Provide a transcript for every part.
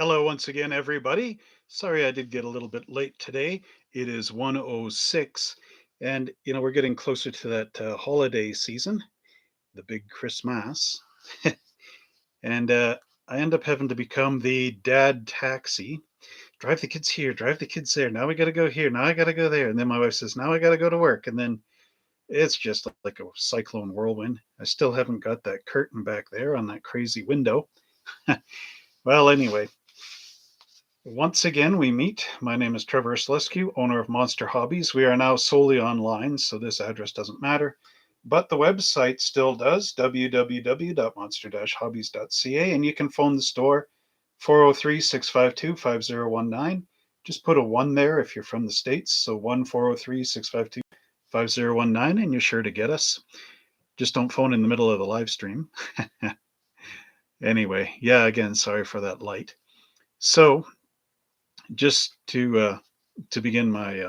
Hello once again, everybody. Sorry I did get a little bit late today. It is 1:06, and we're getting closer to that holiday season, the big Christmas. And I end up having to become the dad taxi. Drive the kids here, drive the kids there. Now we got to go here. Now I got to go there. And then my wife says, "Now I got to go to work." And then it's just like a cyclone whirlwind. I still haven't got that curtain back there on that crazy window. Well, anyway, once again, we meet. My name is Trevor Slescu, owner of Monster Hobbies. We are now solely online, so this address doesn't matter. But the website still does, www.monster-hobbies.ca, and you can phone the store 403-652-5019. Just put a 1 there if you're from the States, so 1-403-652-5019, and you're sure to get us. Just don't phone in the middle of the live stream. Anyway, yeah, again, sorry for that light. So, just to begin my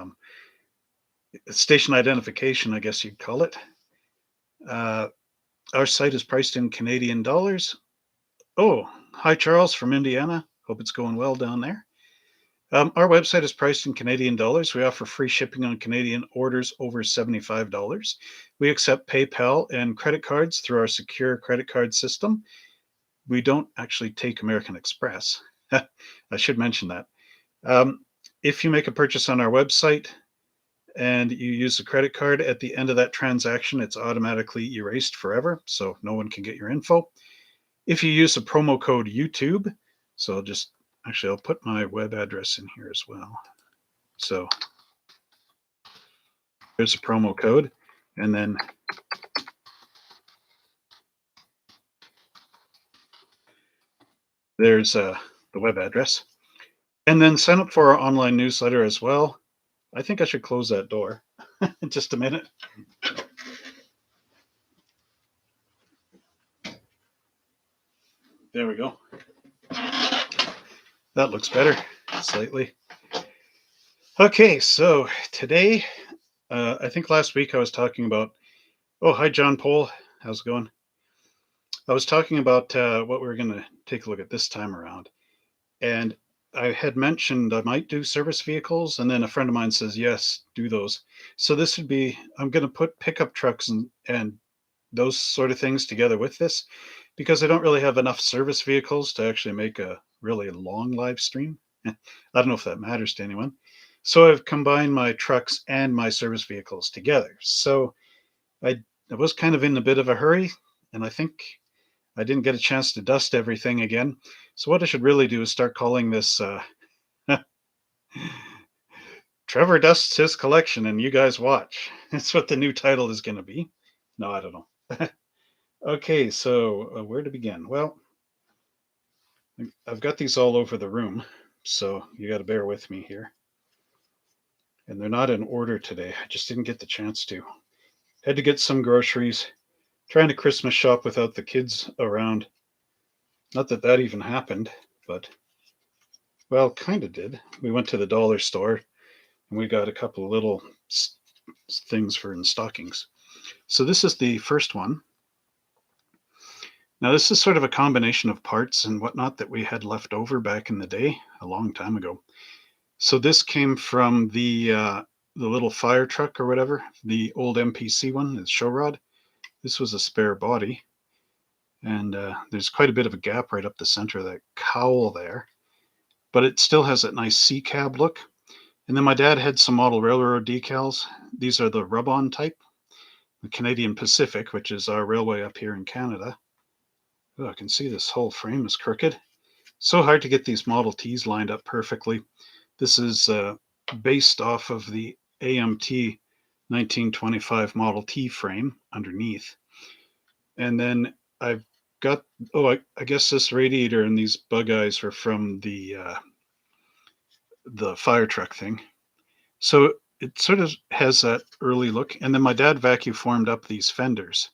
station identification, I guess you'd call it. Uh, our site is priced in Canadian dollars. Oh, hi Charles from Indiana. Hope it's going well down there. Our website is priced in Canadian dollars. We offer free shipping on Canadian orders over $75. We accept PayPal and credit cards through our secure credit card system. We don't actually take American Express. I should mention that. If you make a purchase on our website and you use a credit card, at the end of that transaction, it's automatically erased forever, so no one can get your info. If you use the promo code YouTube, so I'll put my web address in here as well. So there's a promo code, and then there's the web address. And then sign up for our online newsletter as well. I think I should close that door in just a minute. There we go. That looks better, slightly. Okay, so today, I think last week I was talking about, oh, hi, John Pohl. How's it going? I was talking about what we were going to take a look at this time around. And I had mentioned I might do service vehicles, and then a friend of mine says, yes, do those. So this would be, I'm going to put pickup trucks and those sort of things together with this, because I don't really have enough service vehicles to actually make a really long live stream. I don't know if that matters to anyone. So I've combined my trucks and my service vehicles together. So I was kind of in a bit of a hurry, and I think I didn't get a chance to dust everything again. So what I should really do is start calling this Trevor Dusts His Collection and You Guys Watch. That's what the new title is going to be. No, I don't know. Okay, so where to begin? Well, I've got these all over the room, so you got to bear with me here. And they're not in order today. I just didn't get the chance to. Had to get some groceries. Trying to Christmas shop without the kids around. Not that that even happened, but, well, kind of did. We went to the dollar store and we got a couple of little things for in stockings. So this is the first one. Now, this is sort of a combination of parts and whatnot that we had left over back in the day, a long time ago. So this came from the little fire truck or whatever, the old MPC one, the show rod. This was a spare body. And there's quite a bit of a gap right up the center of that cowl there. But it still has that nice C-cab look. And then my dad had some model railroad decals. These are the rub-on type. The Canadian Pacific, which is our railway up here in Canada. Oh, I can see this whole frame is crooked. So hard to get these Model Ts lined up perfectly. This is based off of the AMT 1925 Model T frame underneath. And then I've got, I guess this radiator and these bug eyes are from the fire truck thing. So it sort of has that early look. And then my dad vacuum formed up these fenders.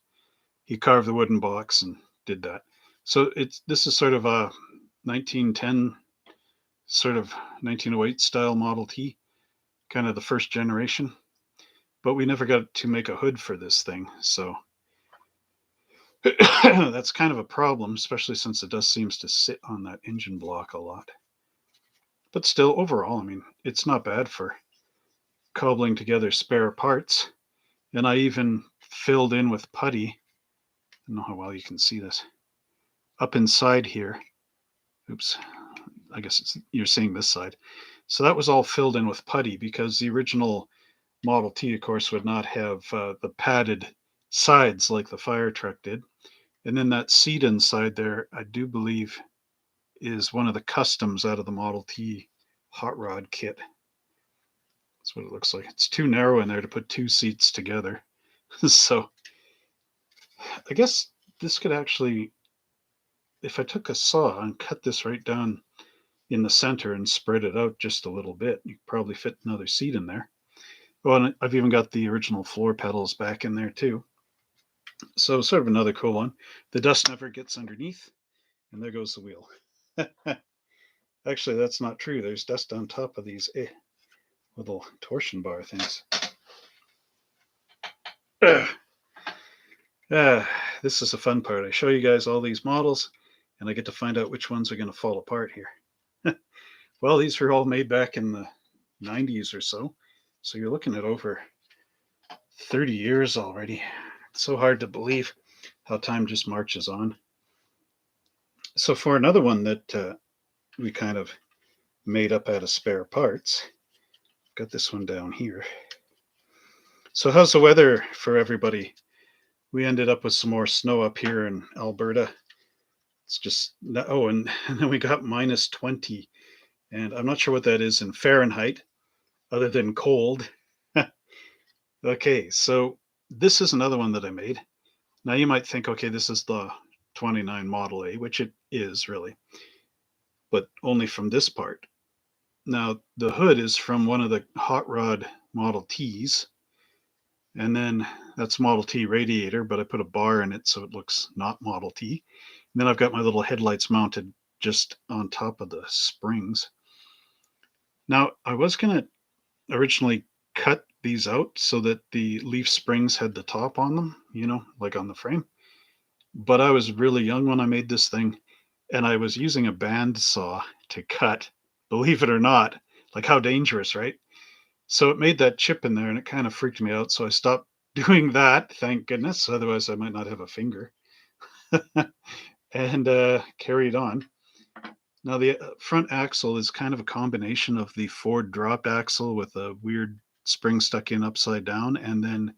He carved the wooden box and did that. So this is sort of a 1910, sort of 1908 style Model T, kind of the first generation. But we never got to make a hood for this thing. So that's kind of a problem, especially since the dust seems to sit on that engine block a lot. But still, overall, I mean, it's not bad for cobbling together spare parts. And I even filled in with putty. I don't know how well you can see this. Up inside here. Oops. I guess you're seeing this side. So that was all filled in with putty because the original Model T, of course, would not have the padded sides like the fire truck did. And then that seat inside there, I do believe, is one of the customs out of the Model T hot rod kit. That's what it looks like. It's too narrow in there to put two seats together. So I guess this could actually, if I took a saw and cut this right down in the center and spread it out just a little bit, you could probably fit another seat in there. Oh, and I've even got the original floor pedals back in there too. So sort of another cool one. The dust never gets underneath, and there goes the wheel. Actually, that's not true. There's dust on top of these little torsion bar things. This is the fun part. I show you guys all these models, and I get to find out which ones are going to fall apart here. Well, these were all made back in the 90s or so. So you're looking at over 30 years already. It's so hard to believe how time just marches on. So for another one that we kind of made up out of spare parts, got this one down here. So how's the weather for everybody? We ended up with some more snow up here in Alberta. It's just, oh, and then we got minus 20. And I'm not sure what that is in Fahrenheit, other than cold. Okay, so this is another one that I made. Now you might think, okay, this is the 29 Model A, which it is really, but only from this part. Now the hood is from one of the hot rod Model Ts, and then that's Model T radiator, but I put a bar in it so it looks not Model T. And then I've got my little headlights mounted just on top of the springs. Now I was going to originally cut these out so that the leaf springs had the top on them, you know, like on the frame. But I was really young when I made this thing, and I was using a band saw to cut, believe it or not. Like, how dangerous, right? So it made that chip in there, and it kind of freaked me out. So I stopped doing that, thank goodness. Otherwise, I might not have a finger. And carried on. Now, the front axle is kind of a combination of the Ford drop axle with a weird spring stuck in upside down, and then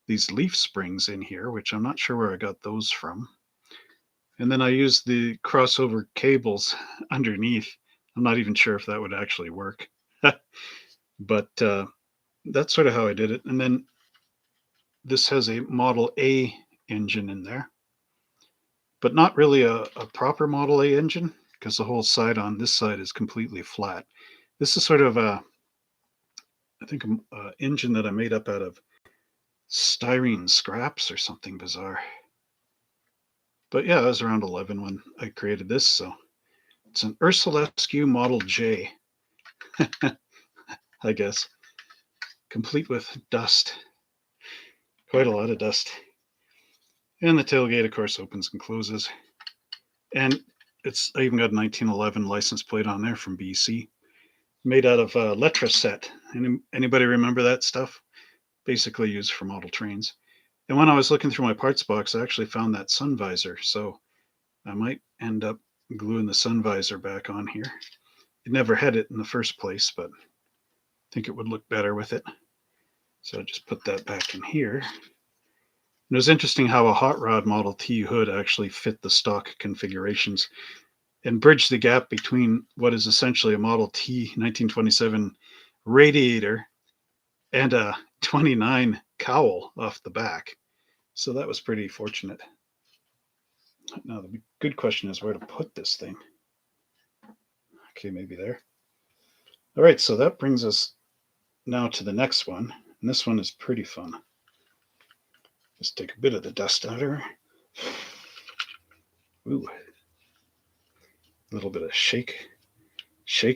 these leaf springs in here, which I'm not sure where I got those from. And then I used the crossover cables underneath. I'm not even sure if that would actually work. But that's sort of how I did it. And then this has a Model A engine in there, but not really a proper Model A engine, because the whole side on this side is completely flat. This is sort of a, I think, an engine that I made up out of styrene scraps or something bizarre. But yeah, I was around 11 when I created this, so it's an Ursulescu Model J, I guess, complete with dust. Quite a lot of dust. And the tailgate, of course, opens and closes. And I even got a 1911 license plate on there from BC, made out of Letraset. Anybody remember that stuff? Basically used for model trains. And when I was looking through my parts box, I actually found that sun visor. So I might end up gluing the sun visor back on here. It never had it in the first place, but I think it would look better with it. So I just put that back in here. And it was interesting how a hot rod Model T hood actually fit the stock configurations and bridged the gap between what is essentially a Model T 1927 radiator and a 29 cowl off the back. So that was pretty fortunate. Now, the good question is where to put this thing. Okay, maybe there. All right, so that brings us now to the next one. And this one is pretty fun. Just take a bit of the dust out of her. Ooh. A little bit of shake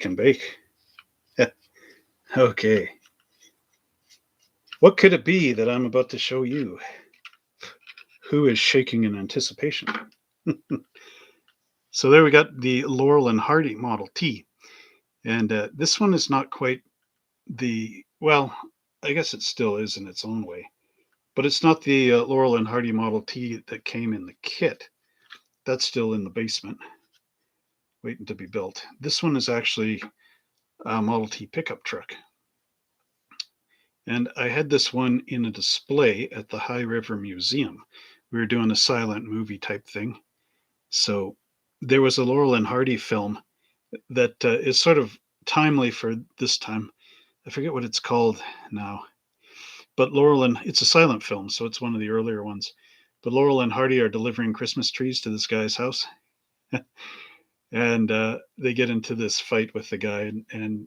and bake. Okay. What could it be that I'm about to show you? Who is shaking in anticipation? So there we got the Laurel and Hardy Model T. And this one is not quite well, I guess it still is in its own way, but it's not the Laurel and Hardy Model T that came in the kit. That's still in the basement, waiting to be built. This one is actually a Model T pickup truck. And I had this one in a display at the High River Museum. We were doing a silent movie type thing. So there was a Laurel and Hardy film that is sort of timely for this time. I forget what it's called now, but Laurel and it's a silent film, so it's one of the earlier ones. But Laurel and Hardy are delivering Christmas trees to this guy's house, and they get into this fight with the guy, and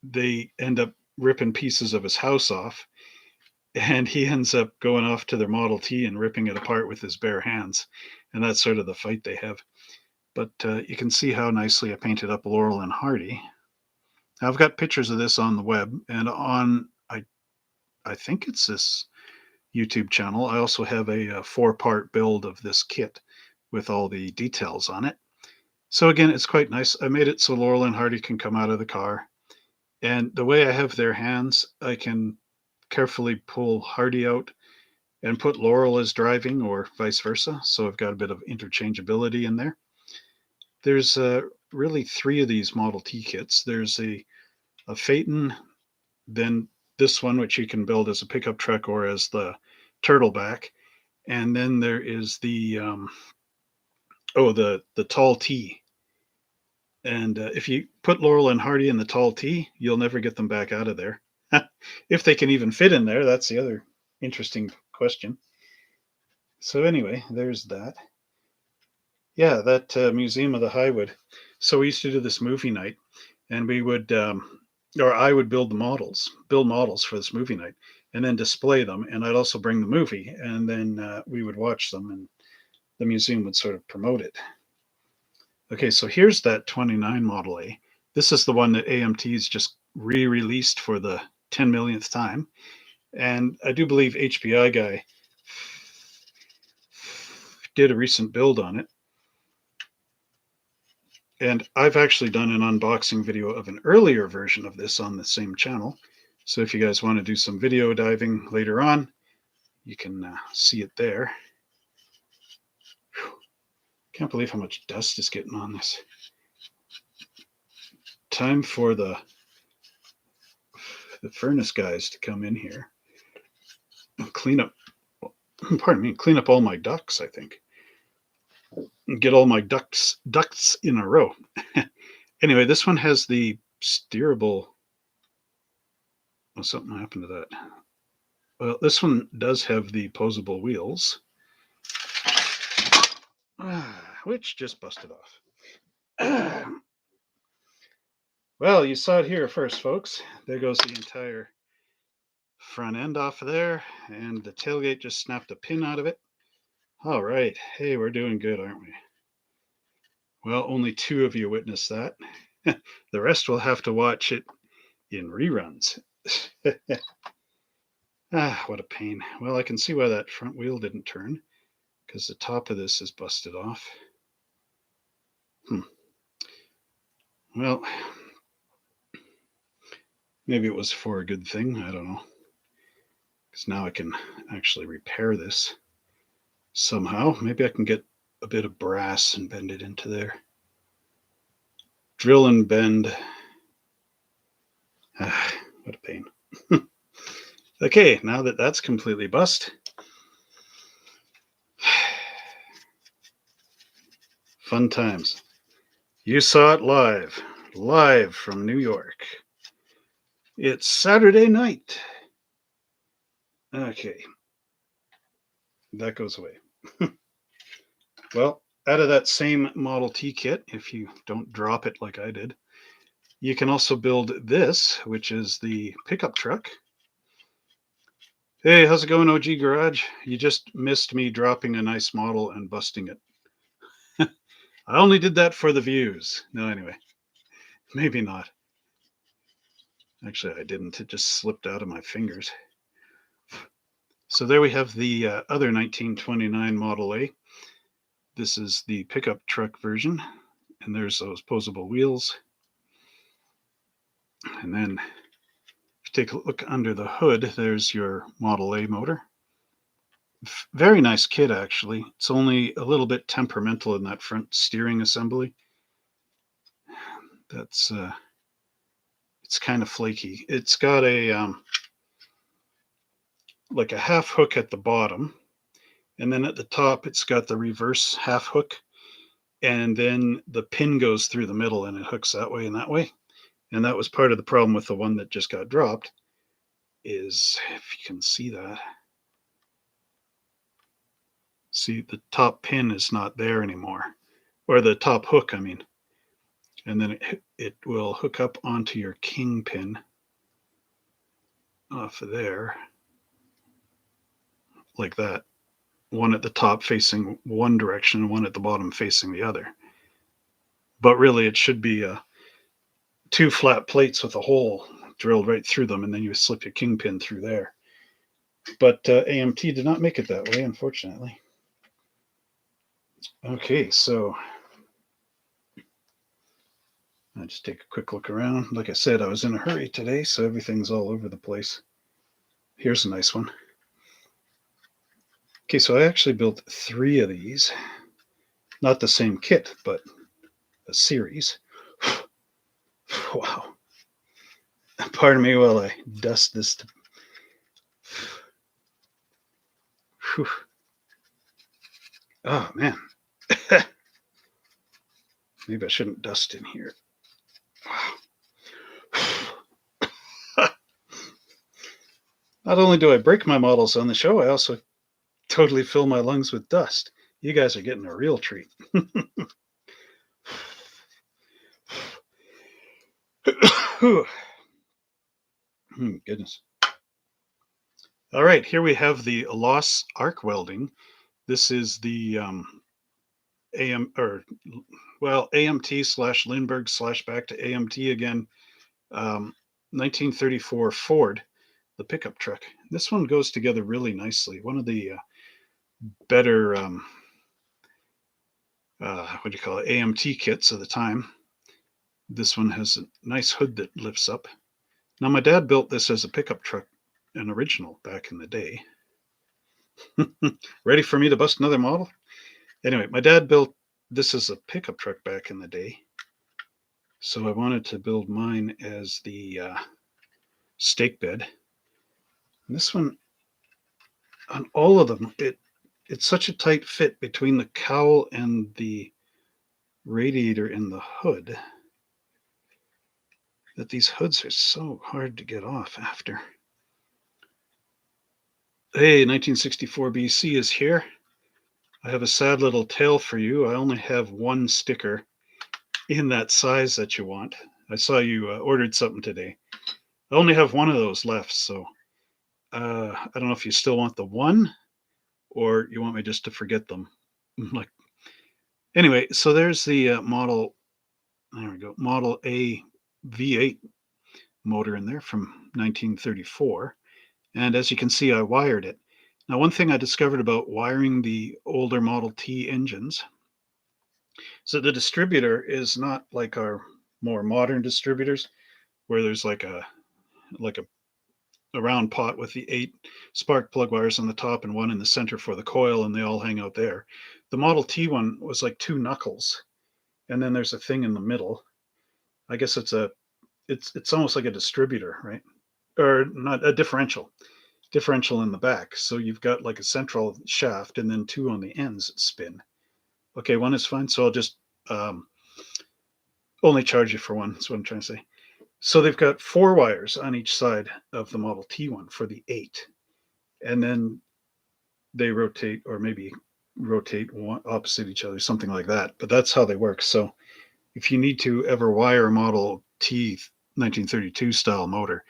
they end up ripping pieces of his house off, and he ends up going off to their Model T and ripping it apart with his bare hands, and that's sort of the fight they have. But you can see how nicely I painted up Laurel and Hardy. I've got pictures of this on the web, and on I think it's this YouTube channel. I also have a 4-part build of this kit with all the details on it. So again, it's quite nice. I made it so Laurel and Hardy can come out of the car. And the way I have their hands, I can carefully pull Hardy out and put Laurel as driving or vice versa. So I've got a bit of interchangeability in there. There's really 3 of these Model T kits. There's a Phaeton, then this one, which you can build as a pickup truck or as the turtleback. And then there is the tall T. And if you put Laurel and Hardy in the tall T, you'll never get them back out of there. If they can even fit in there, that's the other interesting question. So anyway, there's that. Yeah, that Museum of the Highwood. So we used to do this movie night, and we would, or I would build models for this movie night, and then display them. And I'd also bring the movie, and then we would watch them, and the museum would sort of promote it. Okay, so here's that 29 Model A. This is the one that AMT's just re-released for the 10 millionth time. And I do believe HPI guy did a recent build on it. And I've actually done an unboxing video of an earlier version of this on the same channel. So if you guys want to do some video diving later on, you can see it there. Whew. Can't believe how much dust is getting on this. Time for the furnace guys to come in here and clean up all my ducts, I think. And get all my ducts in a row. Anyway, this one has the steerable. Oh, something happened to that. Well, this one does have the posable wheels, which just busted off. Well, you saw it here first, folks. There goes the entire front end off of there, and the tailgate just snapped a pin out of it. All right. Hey, we're doing good, aren't we? Well, only 2 of you witnessed that. The rest will have to watch it in reruns. What a pain. Well, I can see why that front wheel didn't turn, because the top of this is busted off. Well, maybe it was for a good thing. I don't know. Because now I can actually repair this somehow. Maybe I can get a bit of brass and bend it into there. Drill and bend. What a pain. Okay, now that that's completely bust. Fun times. You saw it live from New York. It's Saturday night. Okay, that goes away. Well, out of that same Model T kit, if you don't drop it like I did, you can also build this, which is the pickup truck. Hey, how's it going, OG Garage? You just missed me dropping a nice model and busting it. I only did that for the views. No, anyway, maybe not. Actually, I didn't. It just slipped out of my fingers. So there we have the other 1929 Model A. This is the pickup truck version, and there's those posable wheels. And then if you take a look under the hood, there's your Model A motor. Very nice kit, actually. It's only a little bit temperamental in that front steering assembly. That's it's kind of flaky. It's got a like a half hook at the bottom, and then at the top it's got the reverse half hook, and then the pin goes through the middle and it hooks that way and that way. And that was part of the problem with the one that just got dropped, is if you can see that. See, the top pin is not there anymore, or the top hook, I mean. And then it will hook up onto your king pin off of there, like that. One at the top facing one direction, one at the bottom facing the other. But really, it should be two flat plates with a hole drilled right through them, and then you slip your king pin through there. But AMT did not make it that way, unfortunately. Okay, so I'll just take a quick look around. Like I said, I was in a hurry today, so everything's all over the place. Here's a nice one. Okay, so I actually built 3 of these. Not the same kit, but a series. Wow. Pardon me while I dust this. Whew. Oh, man. Maybe I shouldn't dust in here. Wow. Not only do I break my models on the show, I also totally fill my lungs with dust. You guys are getting a real treat. Goodness. All right, here we have the Loss arc welding. This is the AMT slash Lindbergh slash back to AMT again. 1934 Ford, the pickup truck. This one goes together really nicely. One of the better what do you call it, AMT kits of the time. This one has a nice hood that lifts up. Now, my dad built this as a pickup truck, an original back in the day. Ready for me to bust another model? Anyway, my dad built this as a pickup truck back in the day. So I wanted to build mine as the stake bed. And this one, on all of them, it's such a tight fit between the cowl and the radiator in the hood that these hoods are so hard to get off after. Hey, 1964 BC is here. I have a sad little tale for you. I only have one sticker in that size that you want. I saw you ordered something today. I only have one of those left, so I don't know if you still want the one or you want me just to forget them. Like, anyway, so there's the model. There we go. Model A V8 motor in there from 1934. And as you can see, I wired it. Now, one thing I discovered about wiring the older Model T engines is that the distributor is not like our more modern distributors, where there's like a round pot with the 8 spark plug wires on the top and one in the center for the coil, and they all hang out there. The Model T one was like 2 knuckles, and then there's a thing in the middle. I guess it's almost like a distributor, right? Or not, a differential in the back. So you've got like a central shaft and then 2 on the ends that spin. Okay, one is fine. So I'll just only charge you for one. That's what I'm trying to say. So they've got 4 wires on each side of the Model T one for the 8. And then they rotate, or maybe rotate one opposite each other, something like that. But that's how they work. So if you need to ever wire a Model T 1932 style motor,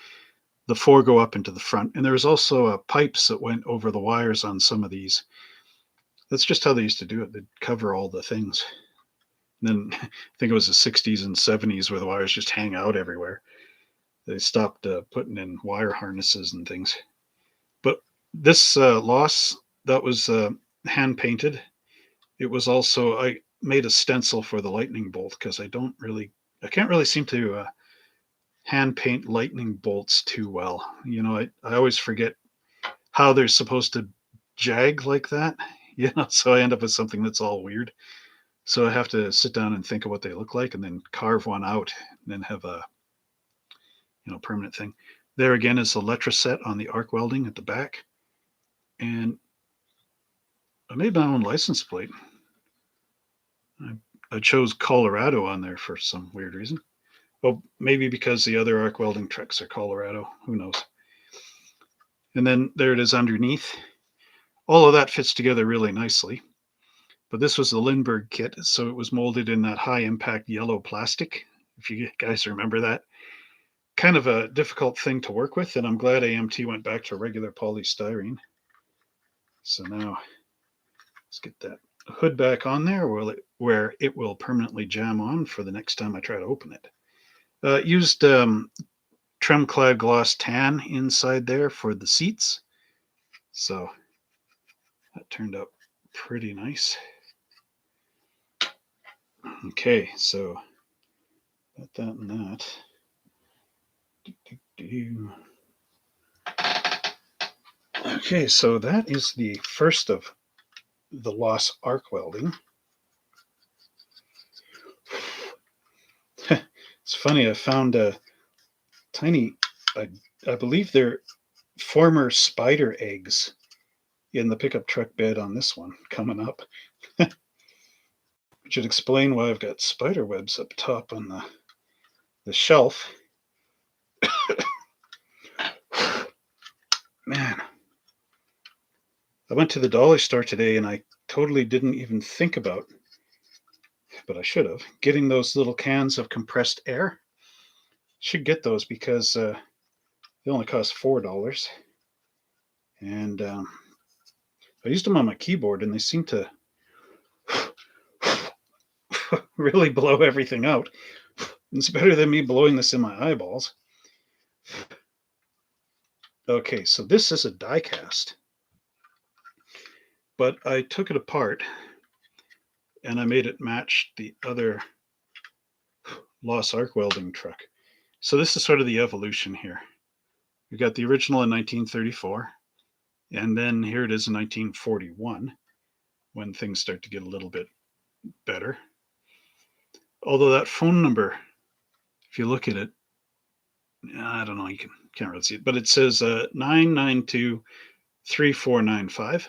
the 4 go up into the front. And there's also pipes that went over the wires on some of these. That's just how they used to do it. They'd cover all the things. And then I think it was the 60s and 70s where the wires just hang out everywhere. They stopped putting in wire harnesses and things. But this Loss, that was hand painted. It was also, I made a stencil for the lightning bolt because I can't really seem to hand paint lightning bolts too well. I always forget how they're supposed to jag like that. So I end up with something that's all weird. So I have to sit down and think of what they look like and then carve one out and then have a permanent thing. There again is the Letraset on the arc welding at the back. And I made my own license plate. I chose Colorado on there for some weird reason. Well, maybe because the other arc welding trucks are Colorado. Who knows? And then there it is underneath. All of that fits together really nicely. But this was the Lindbergh kit, so it was molded in that high impact yellow plastic, if you guys remember that. Kind of a difficult thing to work with, and I'm glad AMT went back to regular polystyrene. So now let's get that hood back on there where it will permanently jam on for the next time I try to open it. Used trim clad gloss tan inside there for the seats. So that turned out pretty nice. Okay, so got that and that. Okay, so that is the first of the lost arc welding. It's funny, I found a tiny, I believe they're former spider eggs in the pickup truck bed on this one coming up. Which should explain why I've got spider webs up top on the shelf. Man, I went to the dollar store today and I totally didn't even think about, but I should have, getting those little cans of compressed air. Should get those because they only cost $4. And I used them on my keyboard and they seem to really blow everything out. It's better than me blowing this in my eyeballs. Okay, so this is a die cast. But I took it apart and I made it match the other Lost Arc welding truck. So this is sort of the evolution here. We got the original in 1934, and then here it is in 1941, when things start to get a little bit better. Although that phone number, if you look at it, I don't know, you can't really see it, but it says 992-3495.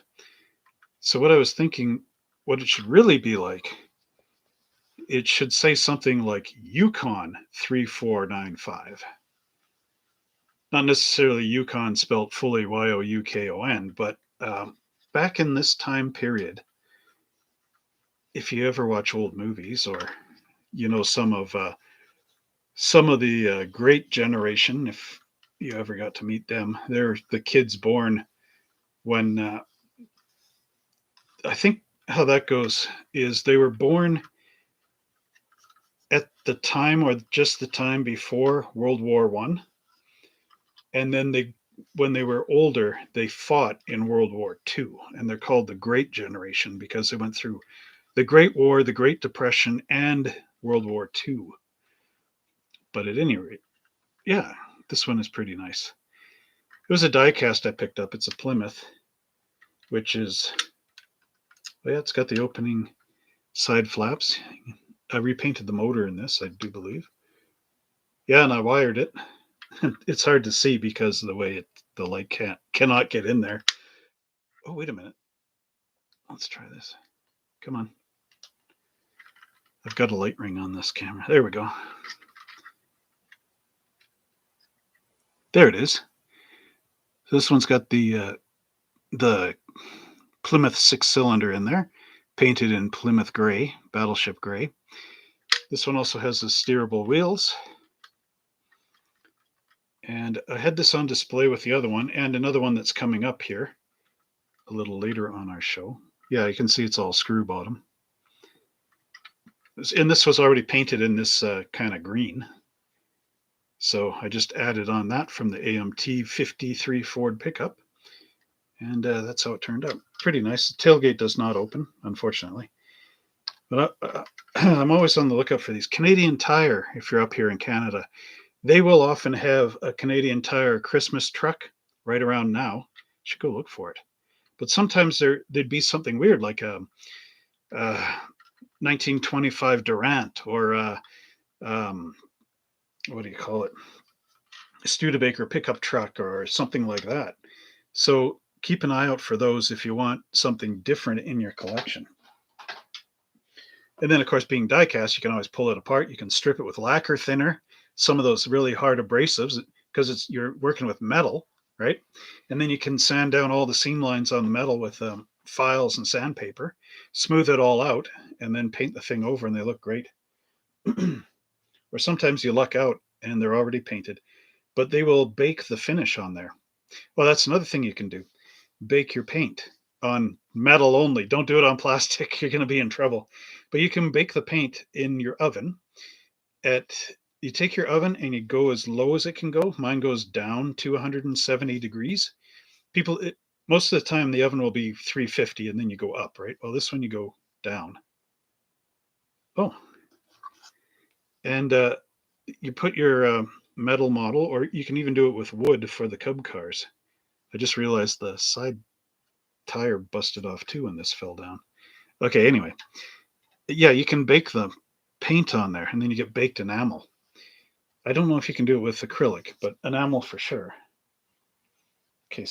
So what I was thinking, what it should really be like, it should say something like Yukon 3495. Not necessarily Yukon spelt fully Youkon, but back in this time period, if you ever watch old movies or some of the Great Generation, if you ever got to meet them, they're the kids born when I think how that goes is they were born at the time or just the time before World War One, and then when they were older, they fought in World War II, and they're called the Great Generation because they went through the Great War, the Great Depression, and World War II. But at any rate, yeah, this one is pretty nice. It was a die cast I picked up. It's a Plymouth, which is, well, yeah, it's got the opening side flaps. I repainted the motor in this, I do believe. Yeah, and I wired it. It's hard to see because of the way the light cannot get in there. Oh, wait a minute. Let's try this. Come on. I've got a light ring on this camera. There we go. There it is. So this one's got the Plymouth 6-cylinder in there, painted in Plymouth gray, battleship gray. This one also has the steerable wheels. And I had this on display with the other one and another one that's coming up here a little later on our show. Yeah, you can see it's all screw bottom. And this was already painted in this kind of green. So I just added on that from the AMT 53 Ford pickup. And that's how it turned out. Pretty nice. The tailgate does not open, unfortunately. But I'm always on the lookout for these. Canadian Tire, if you're up here in Canada, They will often have a Canadian Tire Christmas truck right around now. Should go look for it. But sometimes there'd be something weird like a 1925 Durant or um, what do you call it? A Studebaker pickup truck or something like that. So keep an eye out for those if you want something different in your collection. And then, of course, being die cast, you can always pull it apart. You can strip it with lacquer thinner, some of those really hard abrasives, because you're working with metal, right? And then you can sand down all the seam lines on the metal with files and sandpaper, smooth it all out, and then paint the thing over, and they look great. Or sometimes you luck out and they're already painted, but they will bake the finish on there. Well, that's another thing you can do. Bake your paint on metal only. Don't do it on plastic. You're going to be in trouble. But you can bake the paint in your oven at you take your oven and you go as low as it can go. Mine goes down to 170 degrees. Most of the time the oven will be 350 and then you go up, right? Well, this one you go down. Oh, and you put your metal model, or you can even do it with wood for the Cub cars. I just realized the side tire busted off too when this fell down. Okay, anyway, yeah, you can bake the paint on there and then you get baked enamel. I don't know if you can do it with acrylic, but enamel for sure. Okay,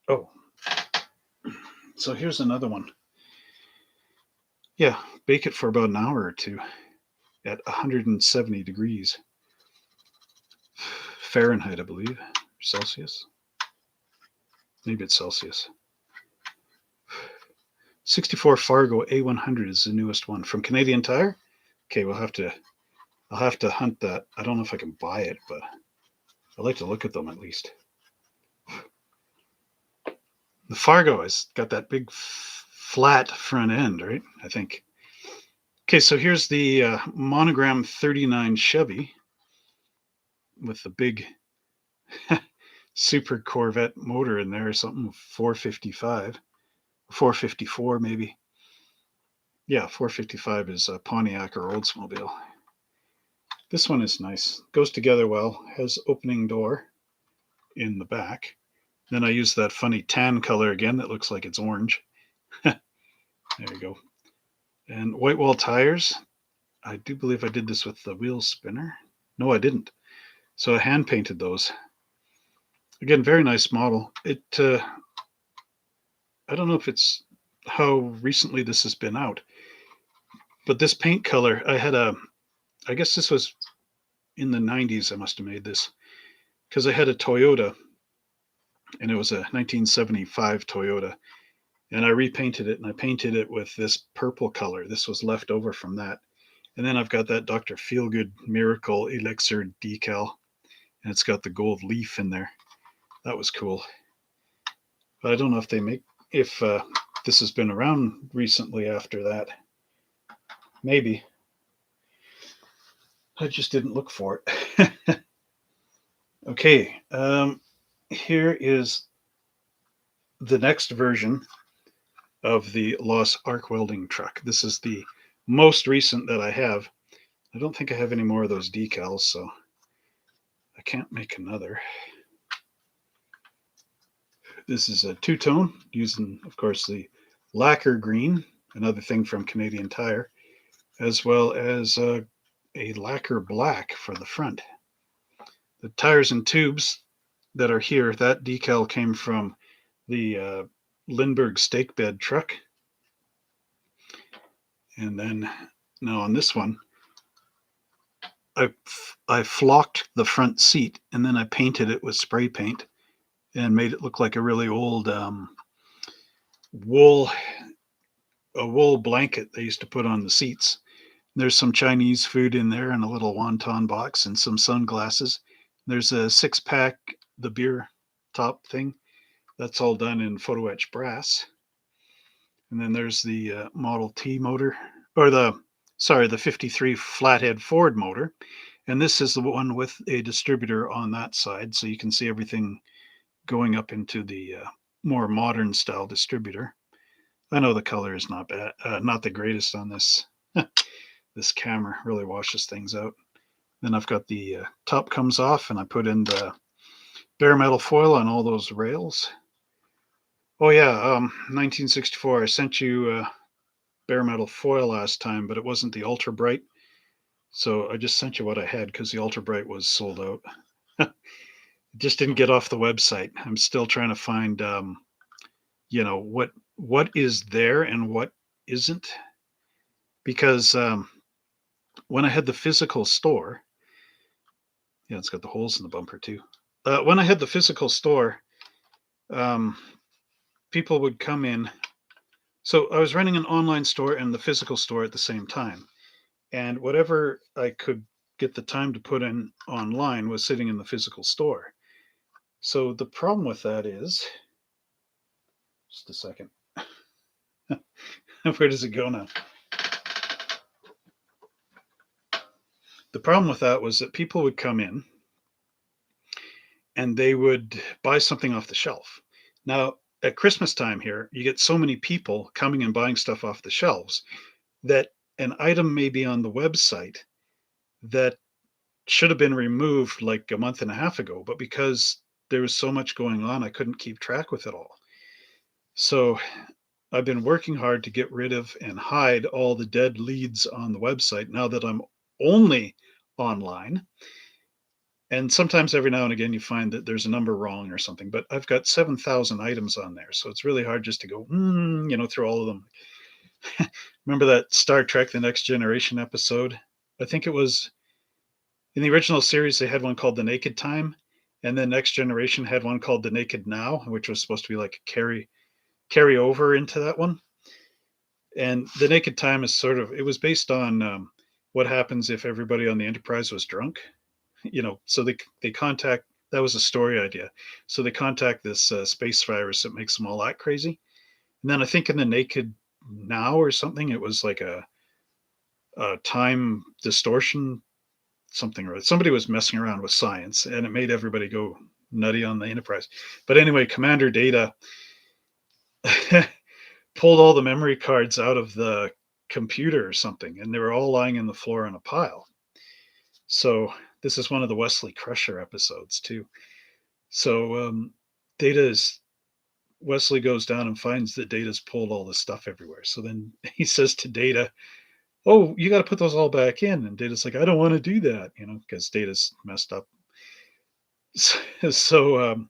oh, so here's another one. Yeah, bake it for about an hour or two at 170 degrees Fahrenheit, I believe, Celsius. Maybe it's Celsius. 64 Fargo A100 is the newest one from Canadian Tire. Okay, I'll have to hunt that. I don't know if I can buy it, but I like to look at them at least. The Fargo has got that big flat front end, right? I think. Okay, so here's the Monogram 39 Chevy with the big Super Corvette motor in there, or something, 455, 454 maybe. Yeah, 455 is a Pontiac or Oldsmobile. This one is nice. Goes together well. Has opening door in the back. Then I use that funny tan color again that looks like it's orange. There you go. And white wall tires. I do believe I did this with the wheel spinner. No, I didn't. So I hand painted those. Again, very nice model. I don't know if it's how recently this has been out, but this paint color, I guess this was in the 90s. I must have made this because I had a Toyota and it was a 1975 Toyota. And I repainted it and I painted it with this purple color. This was left over from that. And then I've got that Dr. Feelgood Miracle Elixir decal, and it's got the gold leaf in there. That was cool. But I don't know if this has been around recently after that. Maybe. I just didn't look for it. Okay, here is the next version of the Lost Arc Welding truck. This is the most recent that I have. I don't think I have any more of those decals, so I can't make another. This is a two-tone using, of course, the lacquer green, another thing from Canadian Tire, as well as a lacquer black for the front. The tires and tubes that are here, that decal came from the Lindbergh stake bed truck. And then now on this one, I flocked the front seat and then I painted it with spray paint and made it look like a really old wool blanket they used to put on the seats. There's some Chinese food in there and a little wonton box and some sunglasses. There's a 6-pack, the beer top thing. That's all done in photo etch brass. And then there's the Model T motor, or the 53 flathead Ford motor. And this is the one with a distributor on that side. So you can see everything going up into the more modern style distributor. I know the color is not bad, not the greatest on this. This camera really washes things out. Then I've got the top comes off, and I put in the bare metal foil on all those rails. Oh yeah, 1964. I sent you bare metal foil last time, but it wasn't the ultra bright. So I just sent you what I had because the ultra bright was sold out. It just didn't get off the website. I'm still trying to find, what is there and what isn't. Because when I had the physical store, yeah, it's got the holes in the bumper too. When I had the physical store, um, people would come in. So I was running an online store and the physical store at the same time. And whatever I could get the time to put in online was sitting in the physical store. So the problem with that is, just a second, where does it go now? The problem with that was that people would come in and they would buy something off the shelf. Now, at Christmas time here, you get so many people coming and buying stuff off the shelves that an item may be on the website that should have been removed like a month and a half ago, but because there was so much going on, I couldn't keep track with it all. So I've been working hard to get rid of and hide all the dead leads on the website now that I'm only online. And sometimes every now and again you find that there's a number wrong or something, but I've got 7,000 items on there. So it's really hard just to go, through all of them. Remember that Star Trek The Next Generation episode? I think it was in the original series, they had one called The Naked Time. And then Next Generation had one called The Naked Now, which was supposed to be like carry over into that one. And The Naked Time is it was based on what happens if everybody on the Enterprise was drunk. So they contact, that was a story idea. So they contact this space virus that makes them all act crazy. And then I think in The Naked Now or something, it was like a time distortion, something, or somebody was messing around with science and it made everybody go nutty on the Enterprise. But anyway, Commander Data pulled all the memory cards out of the computer or something, and they were all lying in the floor in a pile. So this is one of the Wesley Crusher episodes too. So Data's Wesley goes down and finds that Data's pulled all this stuff everywhere. So then he says to Data, "Oh, you got to put those all back in." And Data's like, "I don't want to do that," because Data's messed up. So,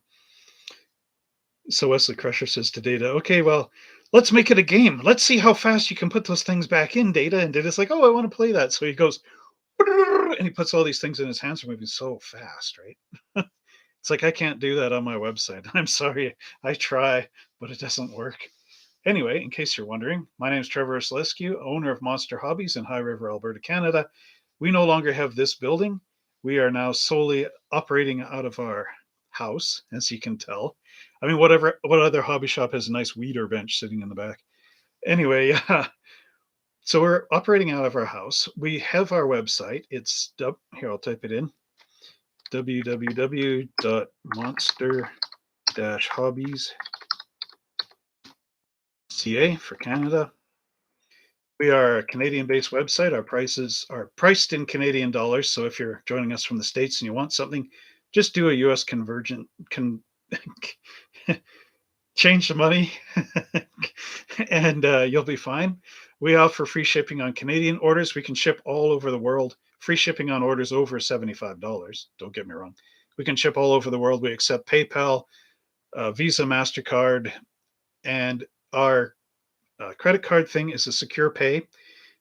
so Wesley Crusher says to Data, "Okay, well, let's make it a game. Let's see how fast you can put those things back in, Data." And Data's like, "Oh, I want to play that." So he goes, and he puts all these things in his hands are moving so fast, right? It's like, I can't do that on my website. I'm sorry. I try, but it doesn't work. Anyway, in case you're wondering, my name is Trevor Oslescu, owner of Monster Hobbies in High River, Alberta, Canada. We no longer have this building. We are now solely operating out of our house, as you can tell. I mean, what other hobby shop has a nice weeder bench sitting in the back? Anyway, so we're operating out of our house. We have our website. It's here. I'll type it in: www.monster-hobbies.ca for Canada. We are a Canadian-based website. Our prices are priced in Canadian dollars. So if you're joining us from the States and you want something, just do a US change the money and you'll be fine. We offer free shipping on Canadian orders. We can ship all over the world. Free shipping on orders over $75. Don't get me wrong. We can ship all over the world. We accept PayPal, Visa, MasterCard, and our credit card thing is a secure pay.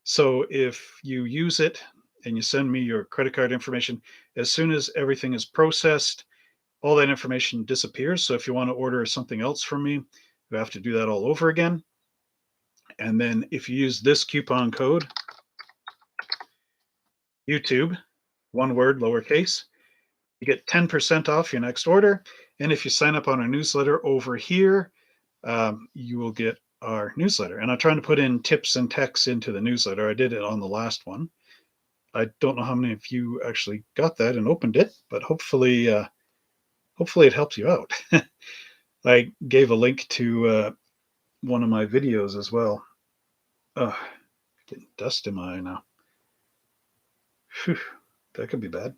So if you use it and you send me your credit card information, as soon as everything is processed, all that information disappears. So if you want to order something else from me, you have to do that all over again. And then if you use this coupon code, YouTube, one word, lowercase, you get 10% off your next order. And if you sign up on our newsletter over here, you will get our newsletter. And I'm trying to put in tips and texts into the newsletter. I did it on the last one. I don't know how many of you actually got that and opened it, but hopefully it helps you out. I gave a link to one of my videos as well. Getting dust in my eye now. Whew. That could be bad.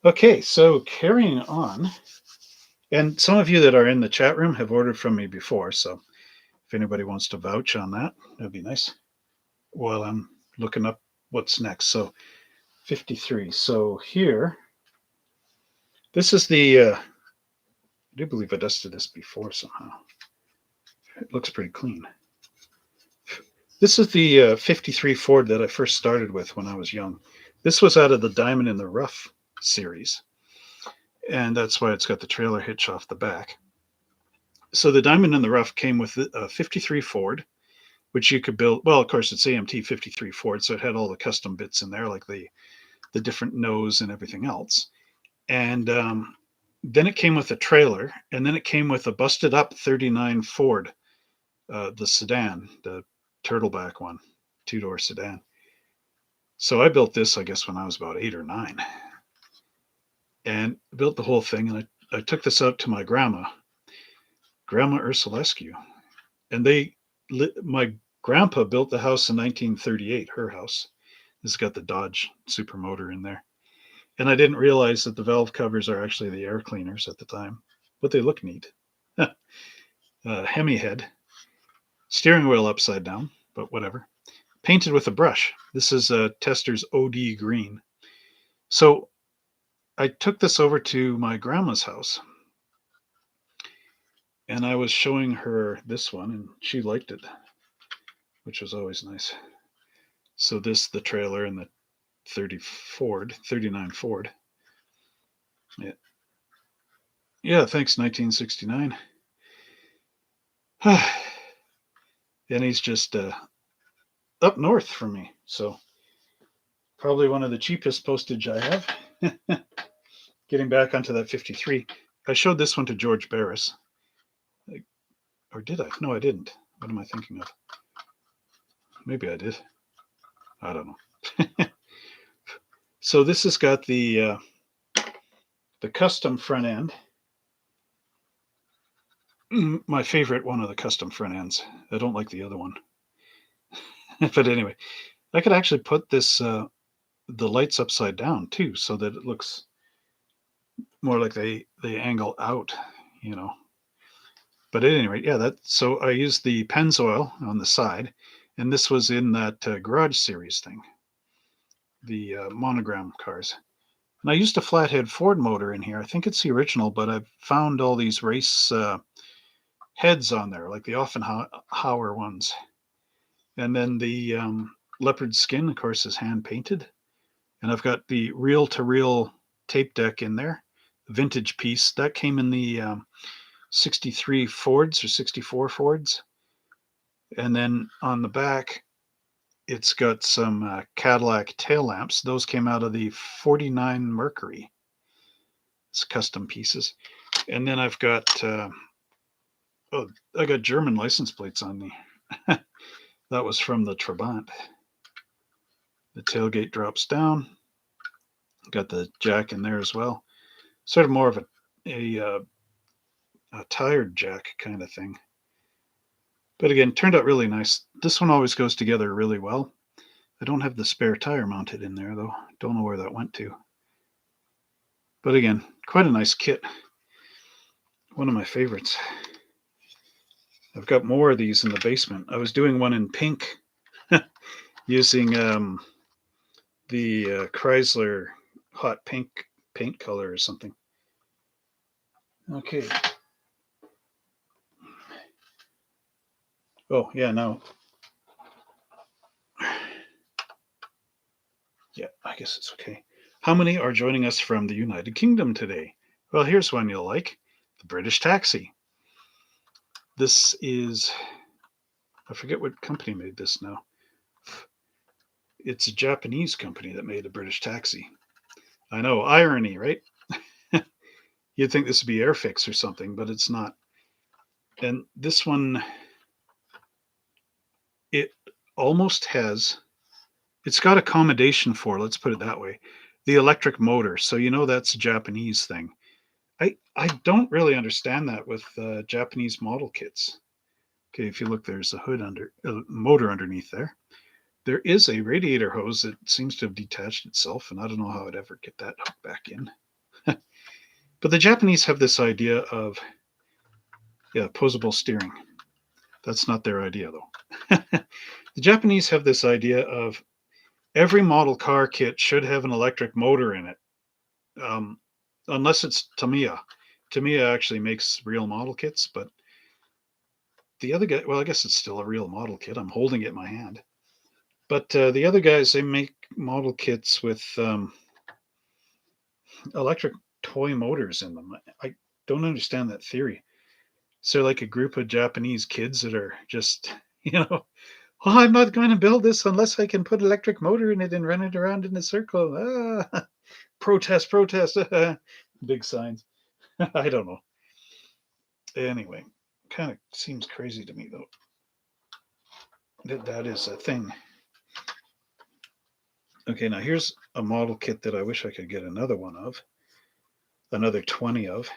Okay, so carrying on. And some of you that are in the chat room have ordered from me before, so if anybody wants to vouch on that, that'd be nice. While I'm looking up what's next. So 53. So here, this is the, I do believe I dusted this before somehow. It looks pretty clean. This is the 53 Ford that I first started with when I was young. This was out of the Diamond in the Rough series. And that's why it's got the trailer hitch off the back. So the Diamond in the Rough came with a 53 Ford, which you could build. Well, of course, it's AMT 53 Ford, so it had all the custom bits in there, like the different nose and everything else. And then it came with a trailer, and then it came with a busted up 39 Ford, the sedan, the turtleback one, two-door sedan. So I built this, I guess, when I was about 8 or 9, and built the whole thing. And I took this out to my Grandma Ursulescu, and my grandpa built the house in 1938, her house. This has got the Dodge Supermotor in there. And I didn't realize that the valve covers are actually the air cleaners at the time, but they look neat. Hemi head, steering wheel upside down, but whatever. Painted with a brush. This is a Tester's OD green. So I took this over to my grandma's house, and I was showing her this one, and she liked it, which was always nice. So this, the trailer, and the 39 Ford. Yeah, thanks, 1969. And he's just up north from me, so probably one of the cheapest postage I have. Getting back onto that 53, I showed this one to George Barris. Or did I? No, I didn't. What am I thinking of? Maybe I did. I don't know. So this has got the custom front end. My favorite one of the custom front ends. I don't like the other one. But anyway, I could actually put this the lights upside down too, so that it looks more like they angle out, you know. But at any rate, yeah, so I used the Pennzoil on the side, and this was in that Garage Series thing, the Monogram cars. And I used a flathead Ford motor in here. I think it's the original, but I've found all these race heads on there, like the Offenhauer ones. And then the leopard skin, of course, is hand painted. And I've got the reel-to-reel tape deck in there, vintage piece. That came in the 63 Fords or 64 Fords. And then on the back, it's got some Cadillac tail lamps. Those came out of the 49 Mercury. It's custom pieces. And then I've got, I got German license plates on me. That was from the Trabant. The tailgate drops down. Got the jack in there as well. Sort of more of a tired jack kind of thing. But again, turned out really nice. This one always goes together really well. I don't have the spare tire mounted in there, though. Don't know where that went to. But again, quite a nice kit. One of my favorites. I've got more of these in the basement. I was doing one in pink using the Chrysler hot pink paint color or something. Okay. Oh, yeah, no. Yeah, I guess it's okay. How many are joining us from the United Kingdom today? Well, here's one you'll like. The British Taxi. This is, I forget what company made this now. It's a Japanese company that made the British Taxi. I know, irony, right? You'd think this would be Airfix or something, but it's not. And this one, it almost has, it's got accommodation for, let's put it that way, the electric motor. So you know that's a Japanese thing. I don't really understand that with Japanese model kits. Okay, if you look, there's a hood motor underneath there. There is a radiator hose that seems to have detached itself, and I don't know how I'd ever get that hooked back in. But the Japanese have this idea of posable steering. That's not their idea, though. The Japanese have this idea of every model car kit should have an electric motor in it, um, unless it's Tamiya. Tamiya actually makes real model kits, but the other guy, well, I guess it's still a real model kit. I'm holding it in my hand. But the other guys, they make model kits with electric toy motors in them. I don't understand that theory. So, like a group of Japanese kids that are just, oh, I'm not going to build this unless I can put electric motor in it and run it around in a circle. Protest, protest. Big signs. I don't know. Anyway, kind of seems crazy to me, though, that is a thing. Okay, now here's a model kit that I wish I could get another one of, another 20 of.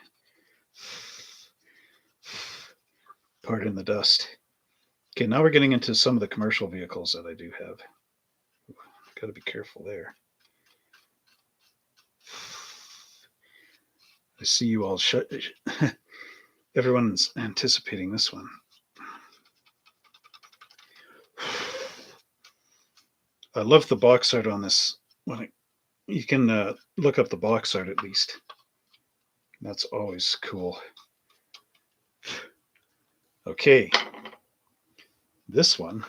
Pardon the dust. Okay, now we're getting into some of the commercial vehicles that I do have. Got to be careful there. I see you all shut. Everyone's anticipating this one. I love the box art on this. You can look up the box art at least. That's always cool. Okay. This one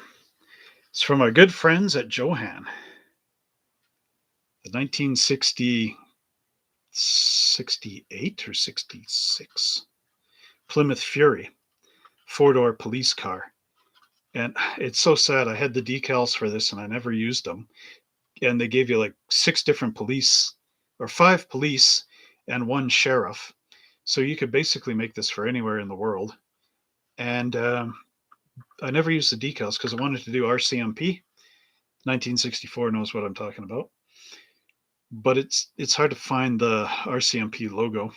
is from our good friends at Johan. The 1968 or 66 Plymouth Fury 4-door police car. And it's so sad. I had the decals for this and I never used them. And they gave you like 6 different police, or 5 police and 1 sheriff. So you could basically make this for anywhere in the world. And I never used the decals because I wanted to do RCMP. 1964 knows what I'm talking about. But it's hard to find the RCMP logo.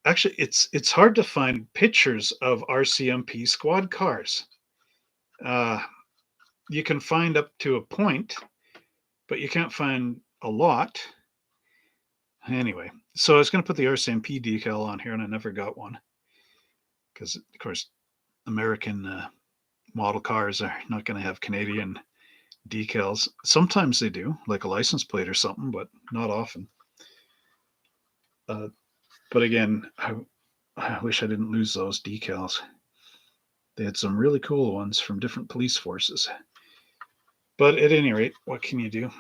Actually, it's hard to find pictures of RCMP squad cars. You can find up to a point, but you can't find a lot. Anyway, so I was going to put the RCMP decal on here, and I never got one because, of course, American model cars are not going to have Canadian decals. Sometimes they do, like a license plate or something, but not often. But again, I wish I didn't lose those decals. They had some really cool ones from different police forces. But at any rate, what can you do?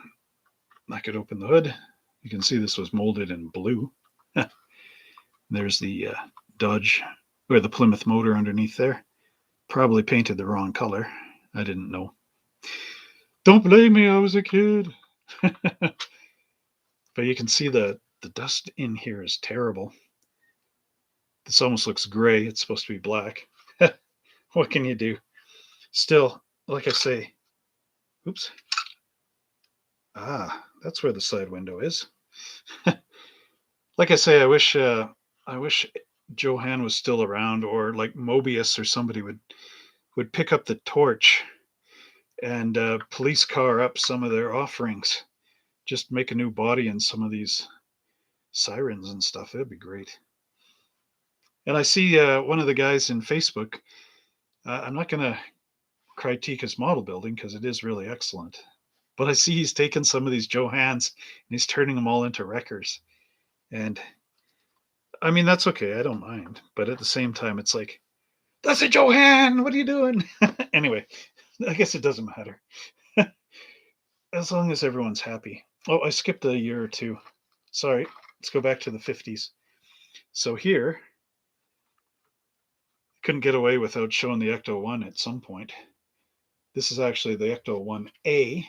I could open the hood. You can see this was molded in blue. There's the Dodge, or the Plymouth motor underneath there. Probably painted the wrong color. I didn't know. Don't blame me, I was a kid. But you can see the dust in here is terrible. This almost looks gray. It's supposed to be black. What can you do? Still, like I say, oops. That's where the side window is. Like I say, I wish Johan was still around, or like Mobius or somebody would pick up the torch and police car up some of their offerings. Just make a new body in some of these sirens and stuff. That'd be great. And I see one of the guys in Facebook. I'm not going to critique his model building because it is really excellent. But I see he's taken some of these Johans and he's turning them all into wreckers. And I mean, that's okay. I don't mind. But at the same time, it's like, that's a Johan. What are you doing? Anyway, I guess it doesn't matter. As long as everyone's happy. Oh, I skipped a year or two. Sorry. Let's go back to the 50s. So here, couldn't get away without showing the Ecto 1 at some point. This is actually the Ecto 1A,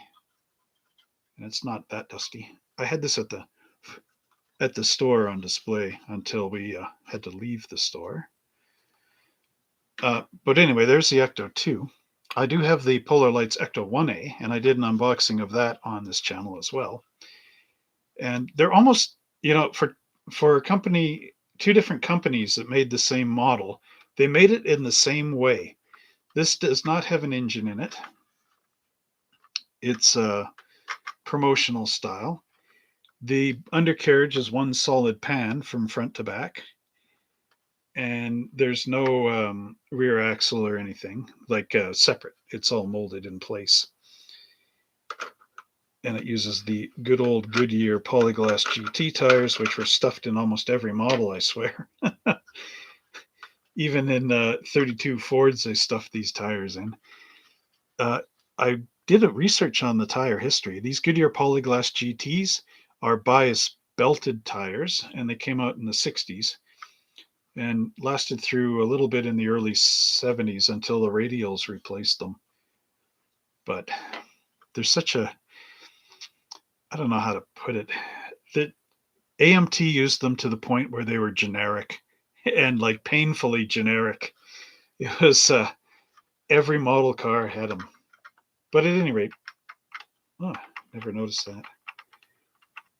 and it's not that dusty. I had this at the store on display until we had to leave the store. But anyway, there's the Ecto 2. I do have the Polar Lights Ecto 1A, and I did an unboxing of that on this channel as well. And they're almost, for a company, 2 different companies that made the same model, they made it in the same way. This does not have an engine in it. It's a promotional style. The undercarriage is one solid pan from front to back, and there's no rear axle or anything like separate. It's all molded in place, and it uses the good old Goodyear Polyglass GT tires, which were stuffed in almost every model, I swear. Even in 32 Fords, they stuffed these tires in. I did a research on the tire history. These Goodyear Polyglass GTs are bias belted tires, and they came out in the 60s and lasted through a little bit in the early 70s until the radials replaced them. But there's such a, I don't know how to put it, that AMT used them to the point where they were generic and like painfully generic. It was every model car had them. But at any rate, oh, never noticed that.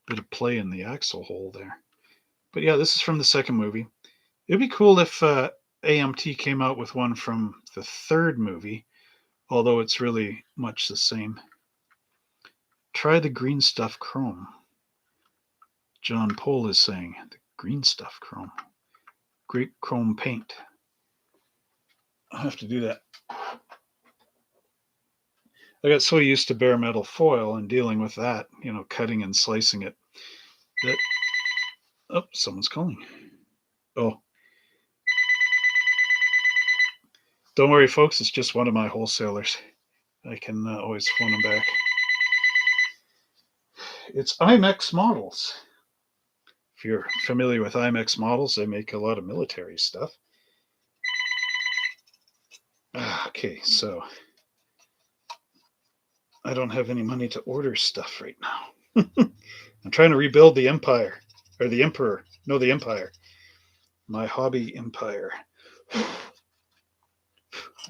Bit of play in the axle hole there. But yeah, this is from the second movie. It'd be cool if AMT came out with one from the third movie, although it's really much the same. Try the green stuff chrome. John Pohl is saying the green stuff chrome. Great chrome paint. I'll have to do that. I got so used to bare metal foil and dealing with that, cutting and slicing it, that, oh, someone's calling. Oh, don't worry, folks. It's just one of my wholesalers. I can always phone them back. It's IMEX Models. If you're familiar with IMEX Models, they make a lot of military stuff. Okay, so I don't have any money to order stuff right now. I'm trying to rebuild the empire, or the emperor. No, the empire. My hobby empire.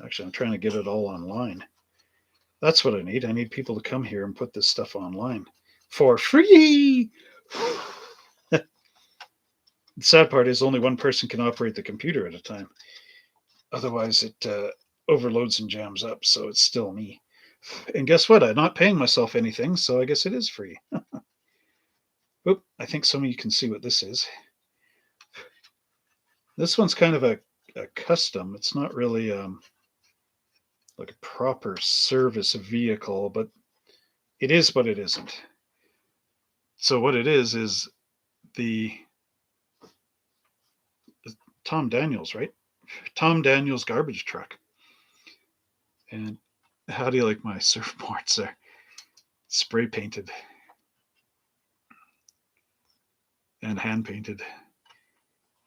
Actually, I'm trying to get it all online. That's what I need. I need people to come here and put this stuff online for free. The sad part is only one person can operate the computer at a time. Otherwise, it overloads and jams up, so it's still me. And guess what? I'm not paying myself anything, so I guess it is free. Oop, I think some of you can see what this is. This one's kind of a custom. It's not really like a proper service vehicle, but it is what it isn't. So what it is the Tom Daniels, right? Tom Daniels garbage truck. And how do you like my surfboards there? Spray painted and hand painted.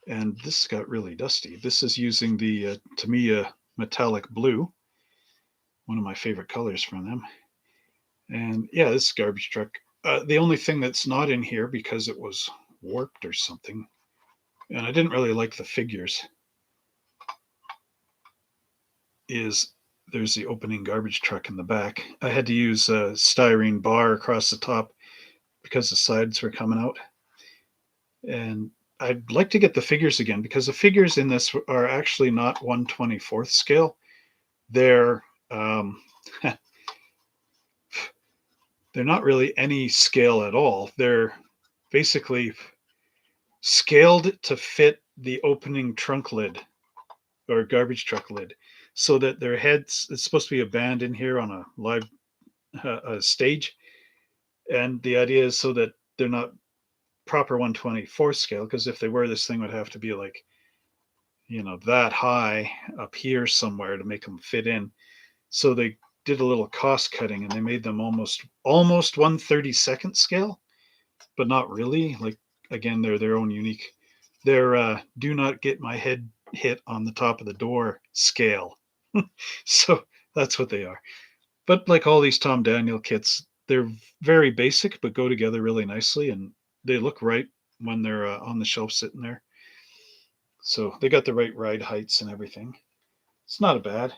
And this got really dusty. This is using the Tamiya metallic blue, one of my favorite colors from them. And yeah, this garbage truck. The only thing that's not in here because it was warped or something, and I didn't really like the figures, is there's the opening garbage truck in the back. I had to use a styrene bar across the top because the sides were coming out. And I'd like to get the figures again because the figures in this are actually not 1/24th scale. They're they're not really any scale at all. They're basically scaled to fit the opening trunk lid or garbage truck lid, so that their heads, it's supposed to be a band in here on a live stage, and the idea is so that they're not proper 1/24th scale, because if they were, this thing would have to be like that high up here somewhere to make them fit in. So they did a little cost cutting and they made them almost 1/32nd scale, but not really. Like, again, they're their own unique, they're do not get my head hit on the top of the door scale. So that's what they are. But like all these Tom Daniel kits, they're very basic but go together really nicely, and they look right when they're on the shelf sitting there. So they got the right ride heights and everything. It's not a bad. A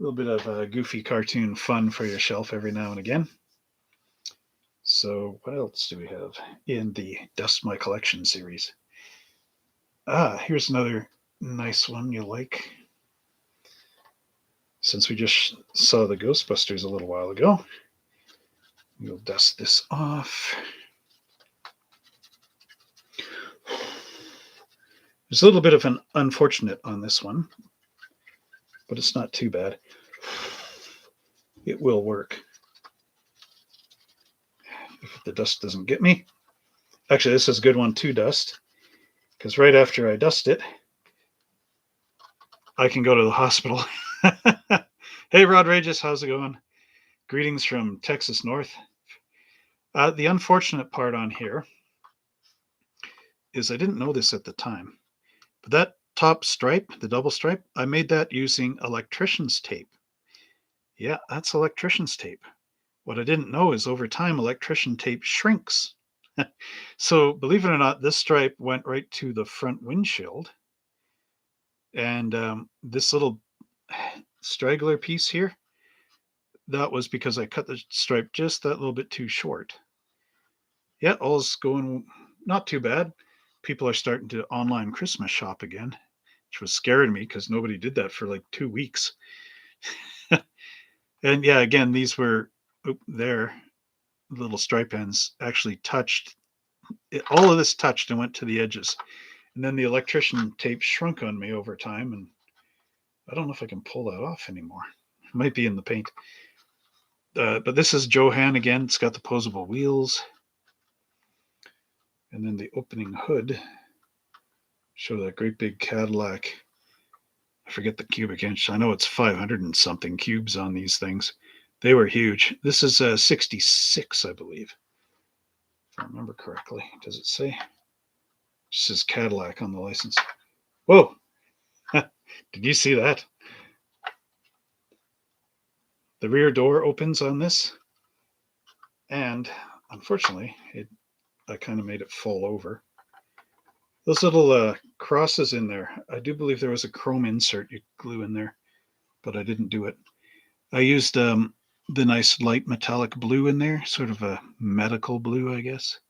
little bit of goofy cartoon fun for your shelf every now and again. So what else do we have in the Dust My Collection series? Here's another nice one you like. Since we just saw the Ghostbusters a little while ago, We'll dust this off. There's a little bit of an unfortunate on this one, but it's not too bad. It will work. If the dust doesn't get me. Actually, this is a good one to dust, because right after I dust it, I can go to the hospital. Hey, Rodrageous, how's it going? Greetings from Texas North. The unfortunate part on here is I didn't know this at the time, but that top stripe, the double stripe, I made that using electrician's tape. Yeah, that's electrician's tape. What I didn't know is over time, electrician tape shrinks. So believe it or not, this stripe went right to the front windshield. And this little straggler piece here, that was because I cut the stripe just that little bit too short. Yeah, all's going not too bad. People are starting to online Christmas shop again, which was scaring me because nobody did that for like 2 weeks. And yeah, again, these were there. Little stripe ends actually touched. All of this touched and went to the edges. And then the electrician tape shrunk on me over time. And I don't know if I can pull that off anymore. It might be in the paint. But this is Johan again. It's got the posable wheels. And then the opening hood. Show that great big Cadillac. I forget the cubic inch. I know it's 500 and something cubes on these things. They were huge. This is a 66, I believe. If I remember correctly. Does it say? It just says Cadillac on the license. Whoa! Did you see that? The rear door opens on this. And unfortunately, I kind of made it fall over. Those little crosses in there, I do believe there was a chrome insert you glue in there, but I didn't do it. I used the nice light metallic blue in there, sort of a medical blue, I guess.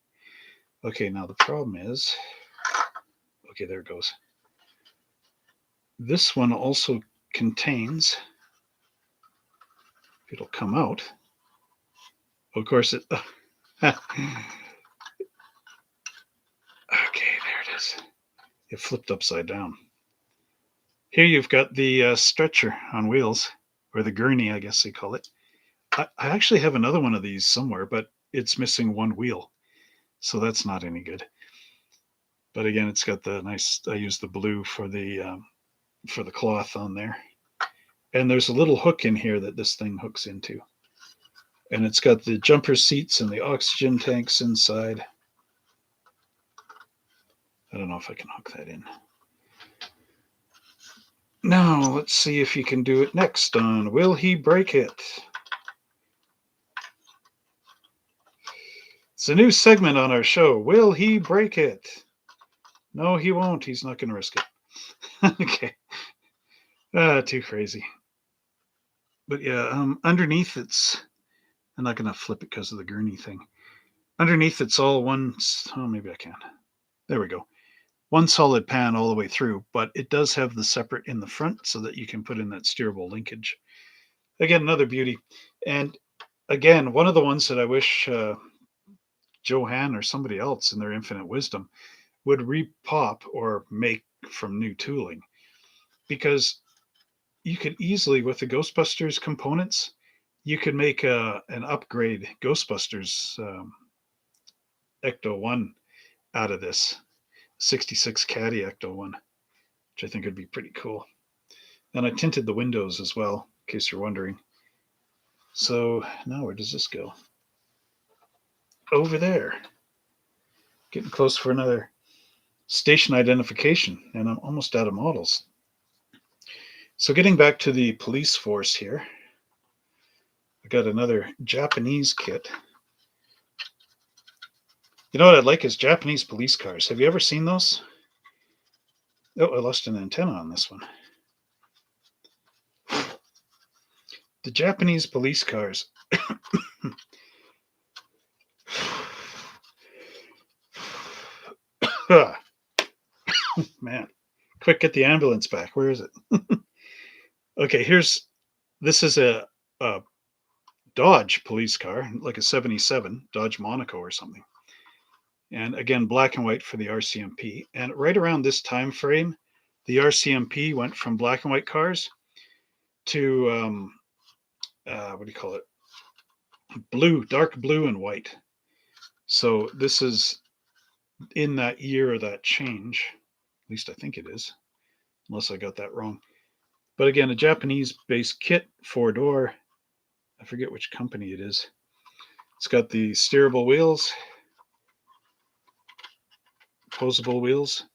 Okay, now the problem is, okay, there it goes. This one also contains, it'll come out. Of course, it, okay, there it is. It flipped upside down. Here you've got the stretcher on wheels, or the gurney, I guess they call it. I actually have another one of these somewhere, but it's missing one wheel. So that's not any good. But again, it's got the nice, I used the blue for the cloth on there. And there's a little hook in here that this thing hooks into. And it's got the jumper seats and the oxygen tanks inside. I don't know if I can hook that in. Now, let's see if you can do it next on Will He Break It? It's a new segment on our show. Will he break it? No, he won't. He's not going to risk it. Okay. Too crazy. But yeah, underneath it's, I'm not going to flip it because of the gurney thing. Underneath it's all one, oh, maybe I can. There we go. One solid pan all the way through, but it does have the separate in the front so that you can put in that steerable linkage. Again, another beauty. And again, one of the ones that I wish Johan or somebody else in their infinite wisdom would repop or make from new tooling, because you could easily, with the Ghostbusters components, you could make an upgrade Ghostbusters Ecto 1 out of this 66 Caddy Ecto 1, which I think would be pretty cool. And I tinted the windows as well, in case you're wondering. So now where does this go? Over there. Getting close for another station identification, and I'm almost out of models. So getting back to the police force here, I got another Japanese kit. You know what I'd like is Japanese police cars. Have you ever seen those? Oh, I lost an antenna on this one. The Japanese police cars. Man, quick, get the ambulance back. Where is it? Okay, this is a Dodge police car, like a 77 Dodge Monaco or something. And again, black and white for the RCMP. And right around this time frame, the RCMP went from black and white cars to what do you call it? Blue, dark blue and white. So this is in that year of that change. At least I think it is, unless I got that wrong. But again, a Japanese-based kit, four-door. I forget which company it is. It's got the steerable wheels, posable wheels,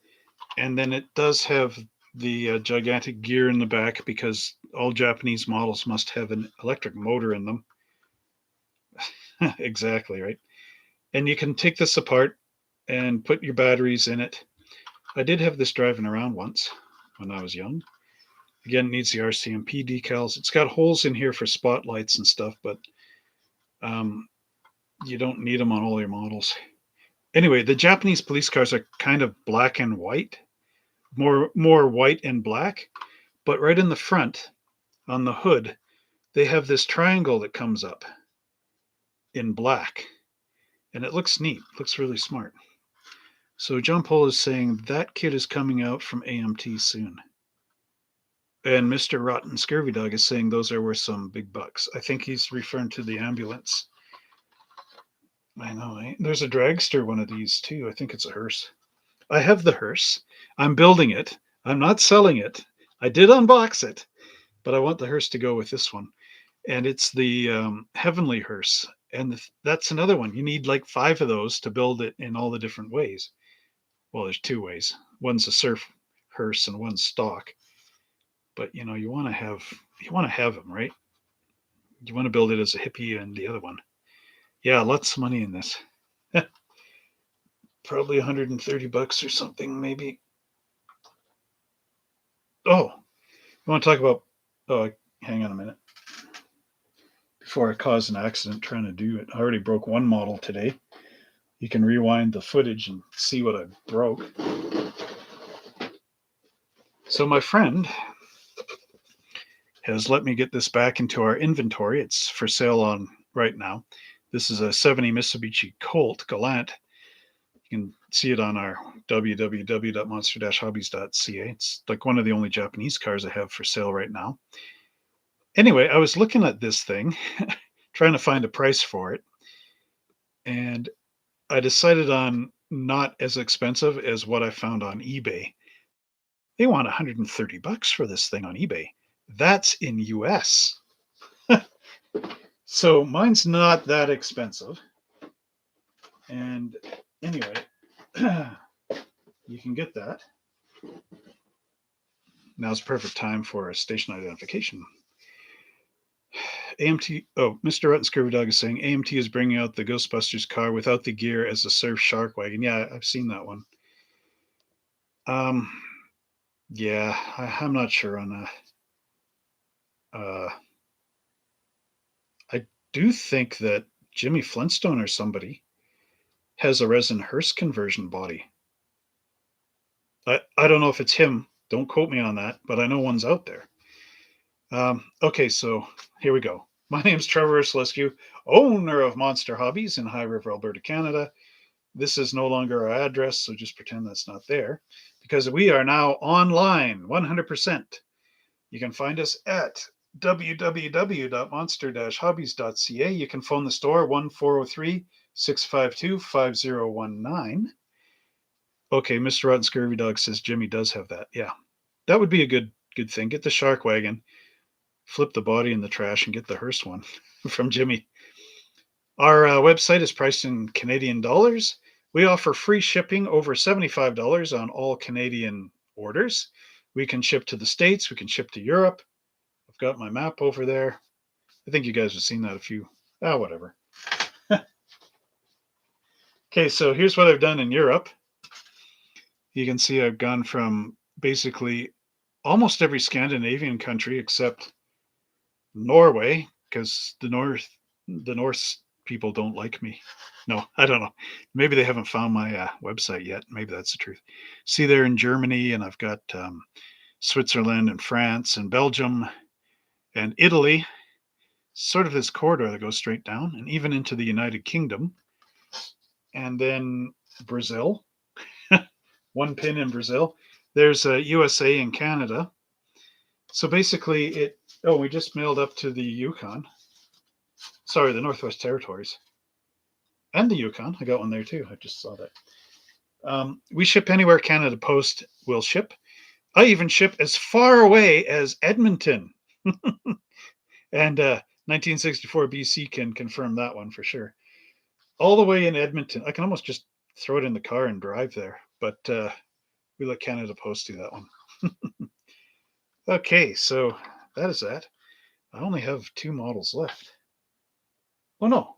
and then it does have the gigantic gear in the back because all Japanese models must have an electric motor in them. Exactly, right? And you can take this apart and put your batteries in it. I did have this driving around once when I was young. Again, it needs the RCMP decals. It's got holes in here for spotlights and stuff, but you don't need them on all your models. Anyway, the Japanese police cars are kind of black and white, more white and black, but right in the front on the hood, they have this triangle that comes up in black, and it looks neat. It looks really smart. So John Paul is saying that kit is coming out from AMT soon. And Mr. Rotten Scurvy Dog is saying those are worth some big bucks. I think he's referring to the ambulance. I know, eh? There's a dragster one of these too. I think it's a hearse. I have the hearse. I'm building it. I'm not selling it. I did unbox it, but I want the hearse to go with this one. And it's the Heavenly Hearse. And that's another one. You need like 5 of those to build it in all the different ways. Well, there's 2 ways. One's a surf hearse and one's stock. But you know, you want to have them, right? You want to build it as a hippie and the other one. Yeah, lots of money in this. Probably 130 bucks or something, maybe. Oh, you want to talk about? Oh, hang on a minute. Before I cause an accident trying to do it, I already broke one model today. You can rewind the footage and see what I broke. So my friend has let me get this back into our inventory. It's for sale on right now. This is a 70 Mitsubishi Colt Galat. You can see it on our www.monster-hobbies.ca. It's like one of the only Japanese cars I have for sale right now. Anyway, I was looking at this thing, trying to find a price for it, and I decided on not as expensive as what I found on eBay. They want 130 bucks for this thing on eBay. That's in US. So mine's not that expensive. And anyway, you can get that. Now's the perfect time for a station identification. AMT, oh, Mr. Rotten Scurvy Dog is saying AMT is bringing out the Ghostbusters car without the gear as a Surf Shark Wagon. Yeah, I've seen that one. Yeah, I'm not sure on that. I do think that Jimmy Flintstone or somebody has a resin hearse conversion body. I don't know if it's him. Don't quote me on that, but I know one's out there. Okay, so here we go. My name's Trevor Ursulescu, owner of Monster Hobbies in High River, Alberta, Canada. This is no longer our address, so just pretend that's not there because we are now online 100%. You can find us at www.monster-hobbies.ca. You can phone the store 1-403-652-5019. Okay, Mr. Rotten Scurvy Dog says Jimmy does have that. Yeah, that would be a good thing. Get the Shark Wagon, flip the body in the trash, and get the hearse one from Jimmy. Our website is priced in Canadian dollars. We offer free shipping over $75 on all Canadian orders. We can ship to the States. We can ship to Europe. I've got my map over there. I think you guys have seen that a few. Whatever. Okay, so here's what I've done in Europe. You can see I've gone from basically almost every Scandinavian country except Norway, because the Norse people don't like me. No, I don't know. Maybe they haven't found my website yet. Maybe that's the truth. See, they're in Germany, and I've got Switzerland and France and Belgium and Italy. sort of this corridor that goes straight down and even into the United Kingdom. And then Brazil, one pin in Brazil. There's a USA and Canada. So basically we just mailed up to the Yukon. Sorry, the Northwest Territories. And the Yukon. I got one there too. I just saw that. We ship anywhere Canada Post will ship. I even ship as far away as Edmonton. And 1964 BC can confirm that one for sure. All the way in Edmonton. I can almost just throw it in the car and drive there. But we let Canada Post do that one. Okay, so that is that. I only have 2 models left. Oh, no.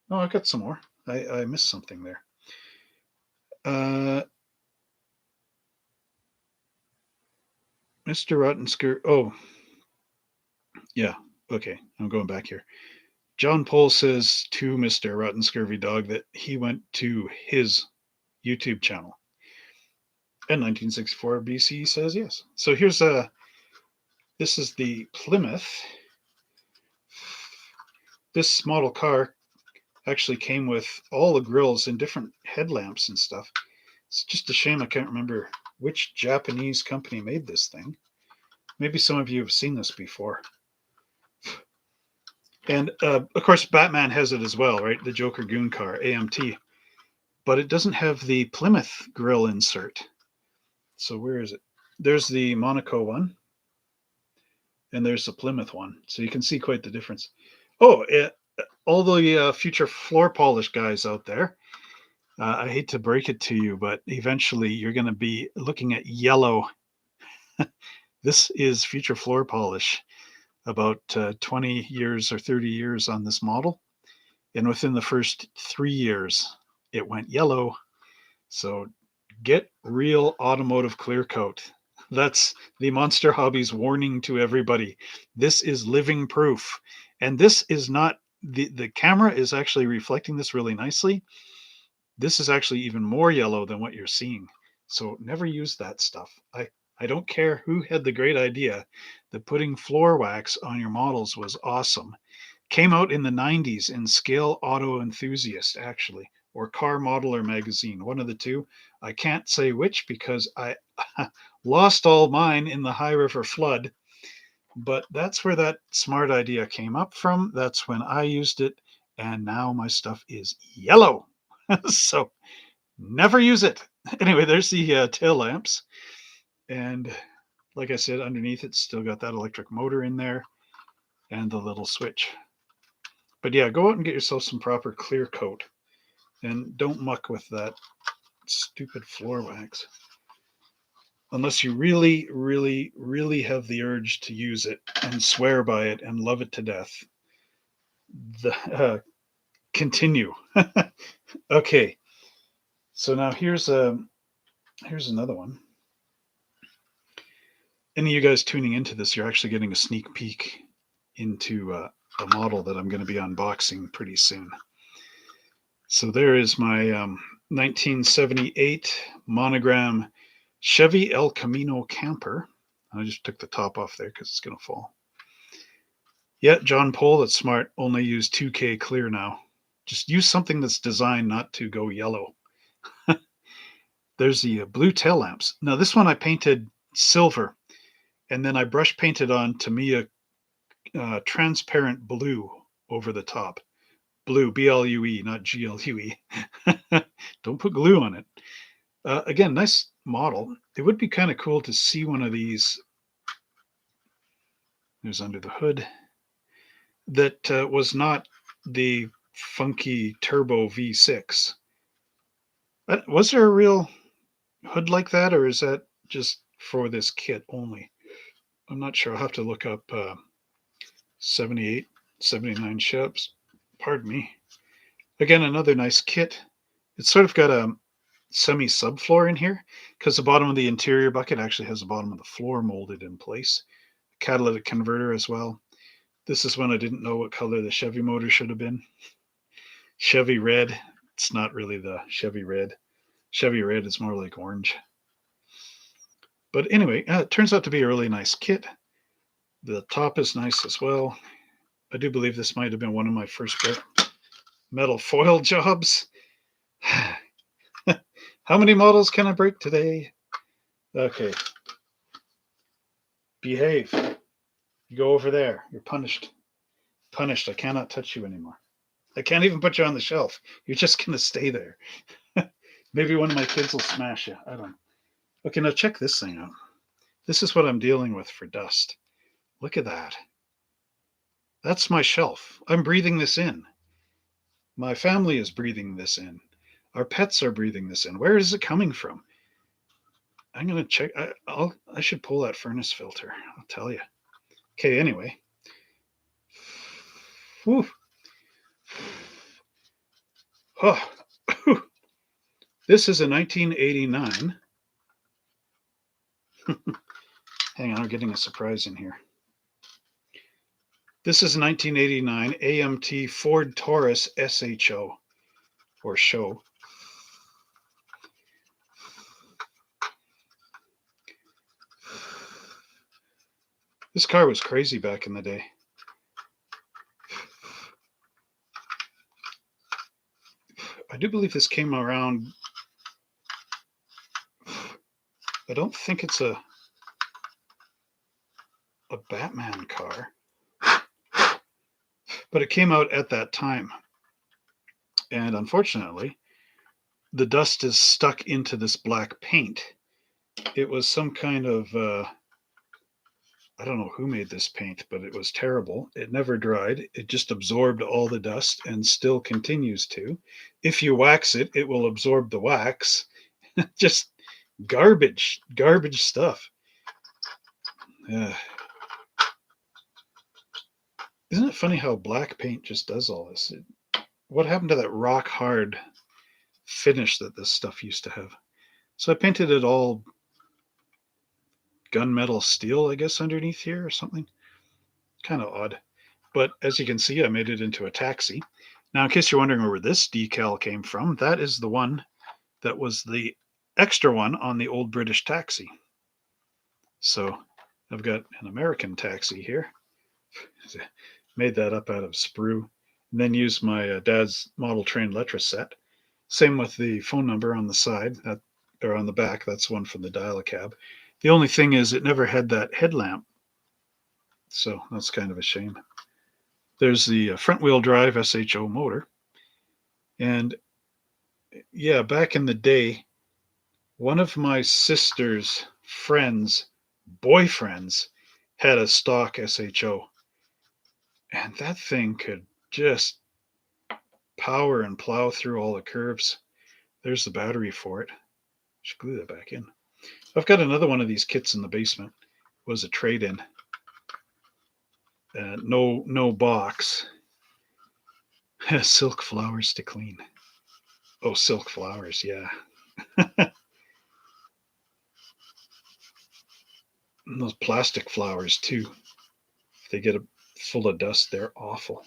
No, I got some more. I missed something there. Mr. Rottensker. Oh, yeah. Okay, I'm going back here. John Pohl says to Mr. Rotten Scurvy Dog that he went to his YouTube channel. And 1964 BC says yes. So here's this is the Plymouth. This model car actually came with all the grills and different headlamps and stuff. It's just a shame I can't remember which Japanese company made this thing. Maybe some of you have seen this before. And of course, Batman has it as well, right? The Joker Goon car, AMT. But it doesn't have the Plymouth grill insert. So where is it? There's the Monaco one. And there's the Plymouth one. So you can see quite the difference. Oh, all the future floor polish guys out there, I hate to break it to you, but eventually you're going to be looking at yellow. This is future floor polish, about 20 years or 30 years on this model. And within the first 3 years, it went yellow. So get real automotive clear coat. That's the Monster Hobbies warning to everybody. This is living proof. And this is not, the camera is actually reflecting this really nicely. This is actually even more yellow than what you're seeing. So never use that stuff. I don't care who had the great idea that putting floor wax on your models was awesome. Came out in the 90s in Scale Auto Enthusiast, actually, or Car Modeler magazine, one of the two. I can't say which because I lost all mine in the High River flood, but that's where that smart idea came up from. That's when I used it, and now my stuff is yellow. So never use it. Anyway, there's the tail lamps. And like I said, underneath it's still got that electric motor in there and the little switch. But yeah, go out and get yourself some proper clear coat. And don't muck with that stupid floor wax. Unless you really, really, really have the urge to use it and swear by it and love it to death. Continue. Okay. So now here's another one. Any of you guys tuning into this, you're actually getting a sneak peek into a model that I'm going to be unboxing pretty soon. So there is my 1978 Monogram Chevy El Camino camper. I just took the top off there because it's going to fall. Yeah, John Pohl, that's smart. Only use 2K clear now. Just use something that's designed not to go yellow. There's the blue tail lamps. Now this one I painted silver, and then I brush painted on Tamiya transparent blue over the top. Blue, B-L-U-E, not G-L-U-E. Don't put glue on it. Again, nice model. It would be kind of cool to see one of these. There's under the hood. That was not the funky turbo V6. Was there a real hood like that, or is that just for this kit only? I'm not sure. I'll have to look up 78, 79 Chevs. Pardon me. Again, another nice kit. It's sort of got a semi-subfloor in here because the bottom of the interior bucket actually has the bottom of the floor molded in place. Catalytic converter as well. This is when I didn't know what color the Chevy motor should have been. Chevy red. It's not really the Chevy red. Chevy red is more like orange. But anyway, it turns out to be a really nice kit. The top is nice as well. I do believe this might have been one of my first metal foil jobs. How many models can I break today? Okay. Behave. You go over there. You're punished. Punished. I cannot touch you anymore. I can't even put you on the shelf. You're just going to stay there. Maybe one of my kids will smash you. I don't know. Okay, now check this thing out. This is what I'm dealing with for dust. Look at that. That's my shelf. I'm breathing this in. My family is breathing this in. Our pets are breathing this in. Where is it coming from? I'm going to check. I should pull that furnace filter. I'll tell you. Okay, anyway. Whew. Oh. This is a 1989. Hang on, I'm getting a surprise in here. This is a 1989 AMT Ford Taurus SHO, or show. This car was crazy back in the day. I do believe this came around. I don't think it's a Batman car, but it came out at that time. And unfortunately, the dust is stuck into this black paint. It was some kind of, I don't know who made this paint, but it was terrible. It never dried. It just absorbed all the dust and still continues to. If you wax it, it will absorb the wax. Just garbage stuff. Isn't it funny how black paint just does all this? What happened to that rock hard finish that this stuff used to have? So I painted it all gunmetal steel, I guess, underneath here or something. Kind of odd. But as you can see, I made it into a taxi. Now, in case you're wondering where this decal came from, that is the one that was the extra one on the old British taxi. So I've got an American taxi here. Made that up out of sprue. And then used my dad's model train letter set. Same with the phone number on the side, that or on the back. That's one from the dial-a-cab. The only thing is it never had that headlamp. So that's kind of a shame. There's the front-wheel drive SHO motor. And yeah, back in the day, one of my sister's friends' boyfriends had a stock SHO. And that thing could just power and plow through all the curves. There's the battery for it. Should glue that back in. I've got another one of these kits in the basement. It was a trade-in. No box. Silk flowers to clean. Oh, silk flowers, yeah. And those plastic flowers too. If they get full of dust, they're awful.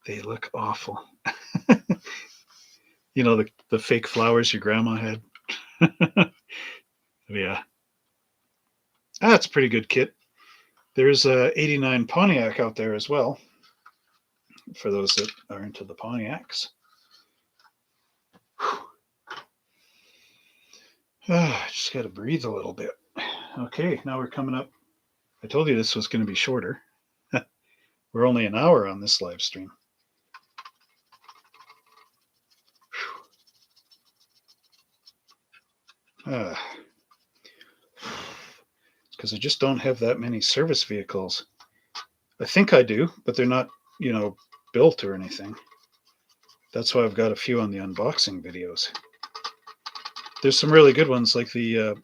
They look awful. You know, the fake flowers your grandma had. Yeah. That's a pretty good kit. There's a 89 Pontiac out there as well, for those that are into the Pontiacs. I just got to breathe a little bit. Okay, now we're coming up. I told you this was going to be shorter. We're only an hour on this live stream. Because I just don't have that many service vehicles. I think I do, but they're not, built or anything. That's why I've got a few on the unboxing videos. There's some really good ones, like the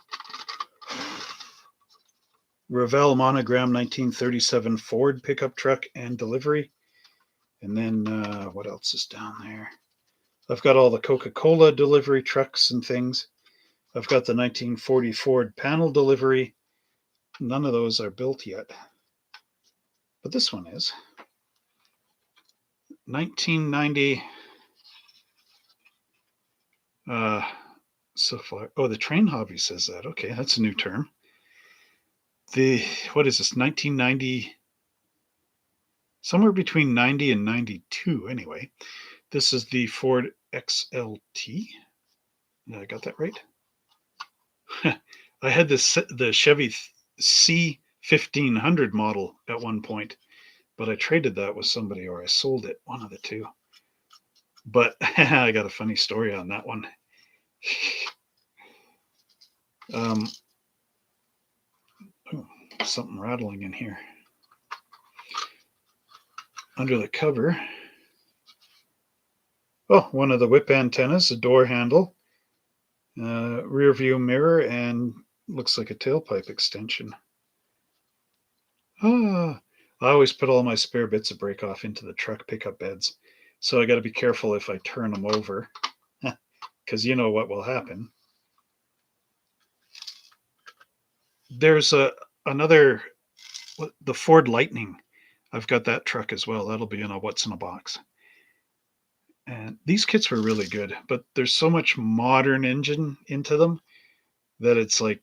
Ravel Monogram 1937 Ford pickup truck and delivery. And then what else is down there? I've got all the Coca-Cola delivery trucks and things. I've got the 1940 Ford panel delivery. None of those are built yet. But this one is. 1990. So far. Oh, the Train Hobby says that. Okay, that's a new term. What is this? 1990 somewhere between 90 and 92 anyway. This is the Ford XLT. I got that right? I had the Chevy C1500 model at one point, but I traded that with somebody or I sold it, one of the two. But I got a funny story on that one. Um, oh, something rattling in here. Under the cover, oh, one of the whip antennas, a door handle, rear view mirror, and looks like a tailpipe extension. Ah, I always put all my spare bits of brake off into the truck pickup beds. So I got to be careful if I turn them over, because you know what will happen. There's another, the Ford Lightning. I've got that truck as well. That'll be in a what's in a box. And these kits were really good, but there's so much modern engine into them that it's like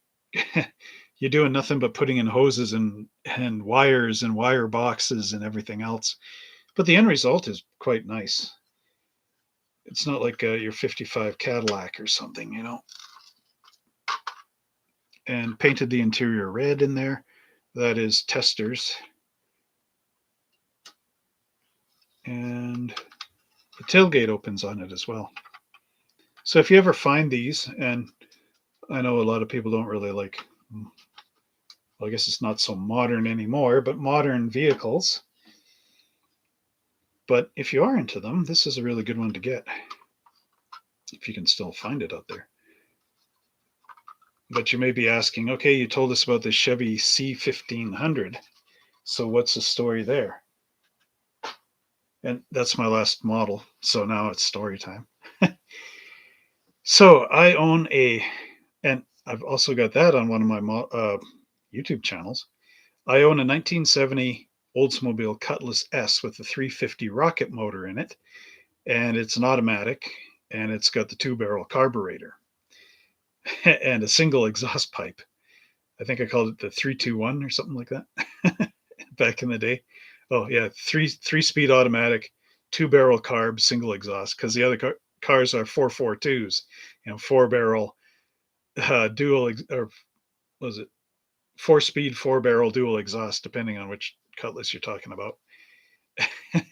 you're doing nothing but putting in hoses and wires and wire boxes and everything else. But the end result is quite nice. It's not like your 55 Cadillac or something, you know. And painted the interior red in there. That is Testers. And the tailgate opens on it as well. So if you ever find these, and I know a lot of people don't really like, well, I guess it's not so modern anymore, but modern vehicles. But if you are into them, this is a really good one to get. If you can still find it out there. But you may be asking, okay, you told us about the Chevy C1500. So what's the story there? And that's my last model. So now it's story time. So I own and I've also got that on one of my YouTube channels. I own a 1970 Oldsmobile Cutlass S with a 350 rocket motor in it. And it's an automatic, and it's got the 2-barrel carburetor and a single exhaust pipe. I think I called it the 321 or something like that back in the day. Oh yeah, three-speed automatic, 2-barrel carb, single exhaust, because the other cars are 442s, 4-barrel dual, or was it 4-speed 4-barrel dual exhaust, depending on which Cutlass you're talking about.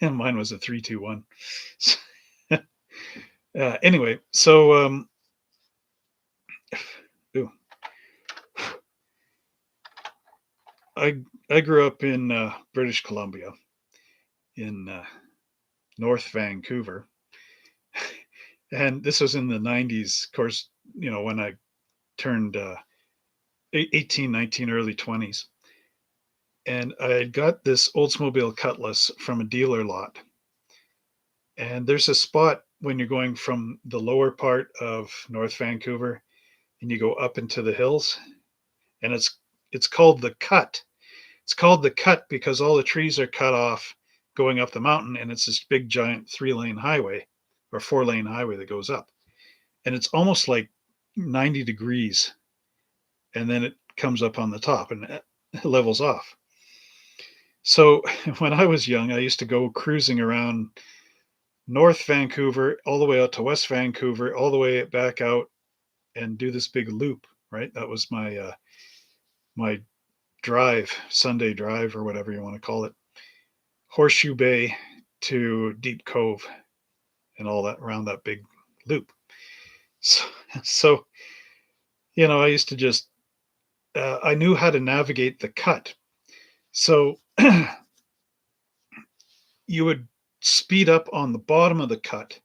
And mine was a 321. Anyway, so I grew up in British Columbia, in North Vancouver, and this was in the 90s. Of course, when I turned 18, 19, early 20s, and I had got this Oldsmobile Cutlass from a dealer lot. And there's a spot when you're going from the lower part of North Vancouver and you go up into the hills, and it's called the Cut. It's called the Cut because all the trees are cut off going up the mountain, and it's this big giant 3-lane highway or 4-lane highway that goes up. And it's almost like 90 degrees, and then it comes up on the top and it levels off. So when I was young, I used to go cruising around North Vancouver all the way out to West Vancouver, all the way back out, and do this big loop, right? That was my drive, Sunday drive, or whatever you want to call it. Horseshoe Bay to Deep Cove and all that around that big loop. So I used to just, I knew how to navigate the Cut. So you would speed up on the bottom of the Cut,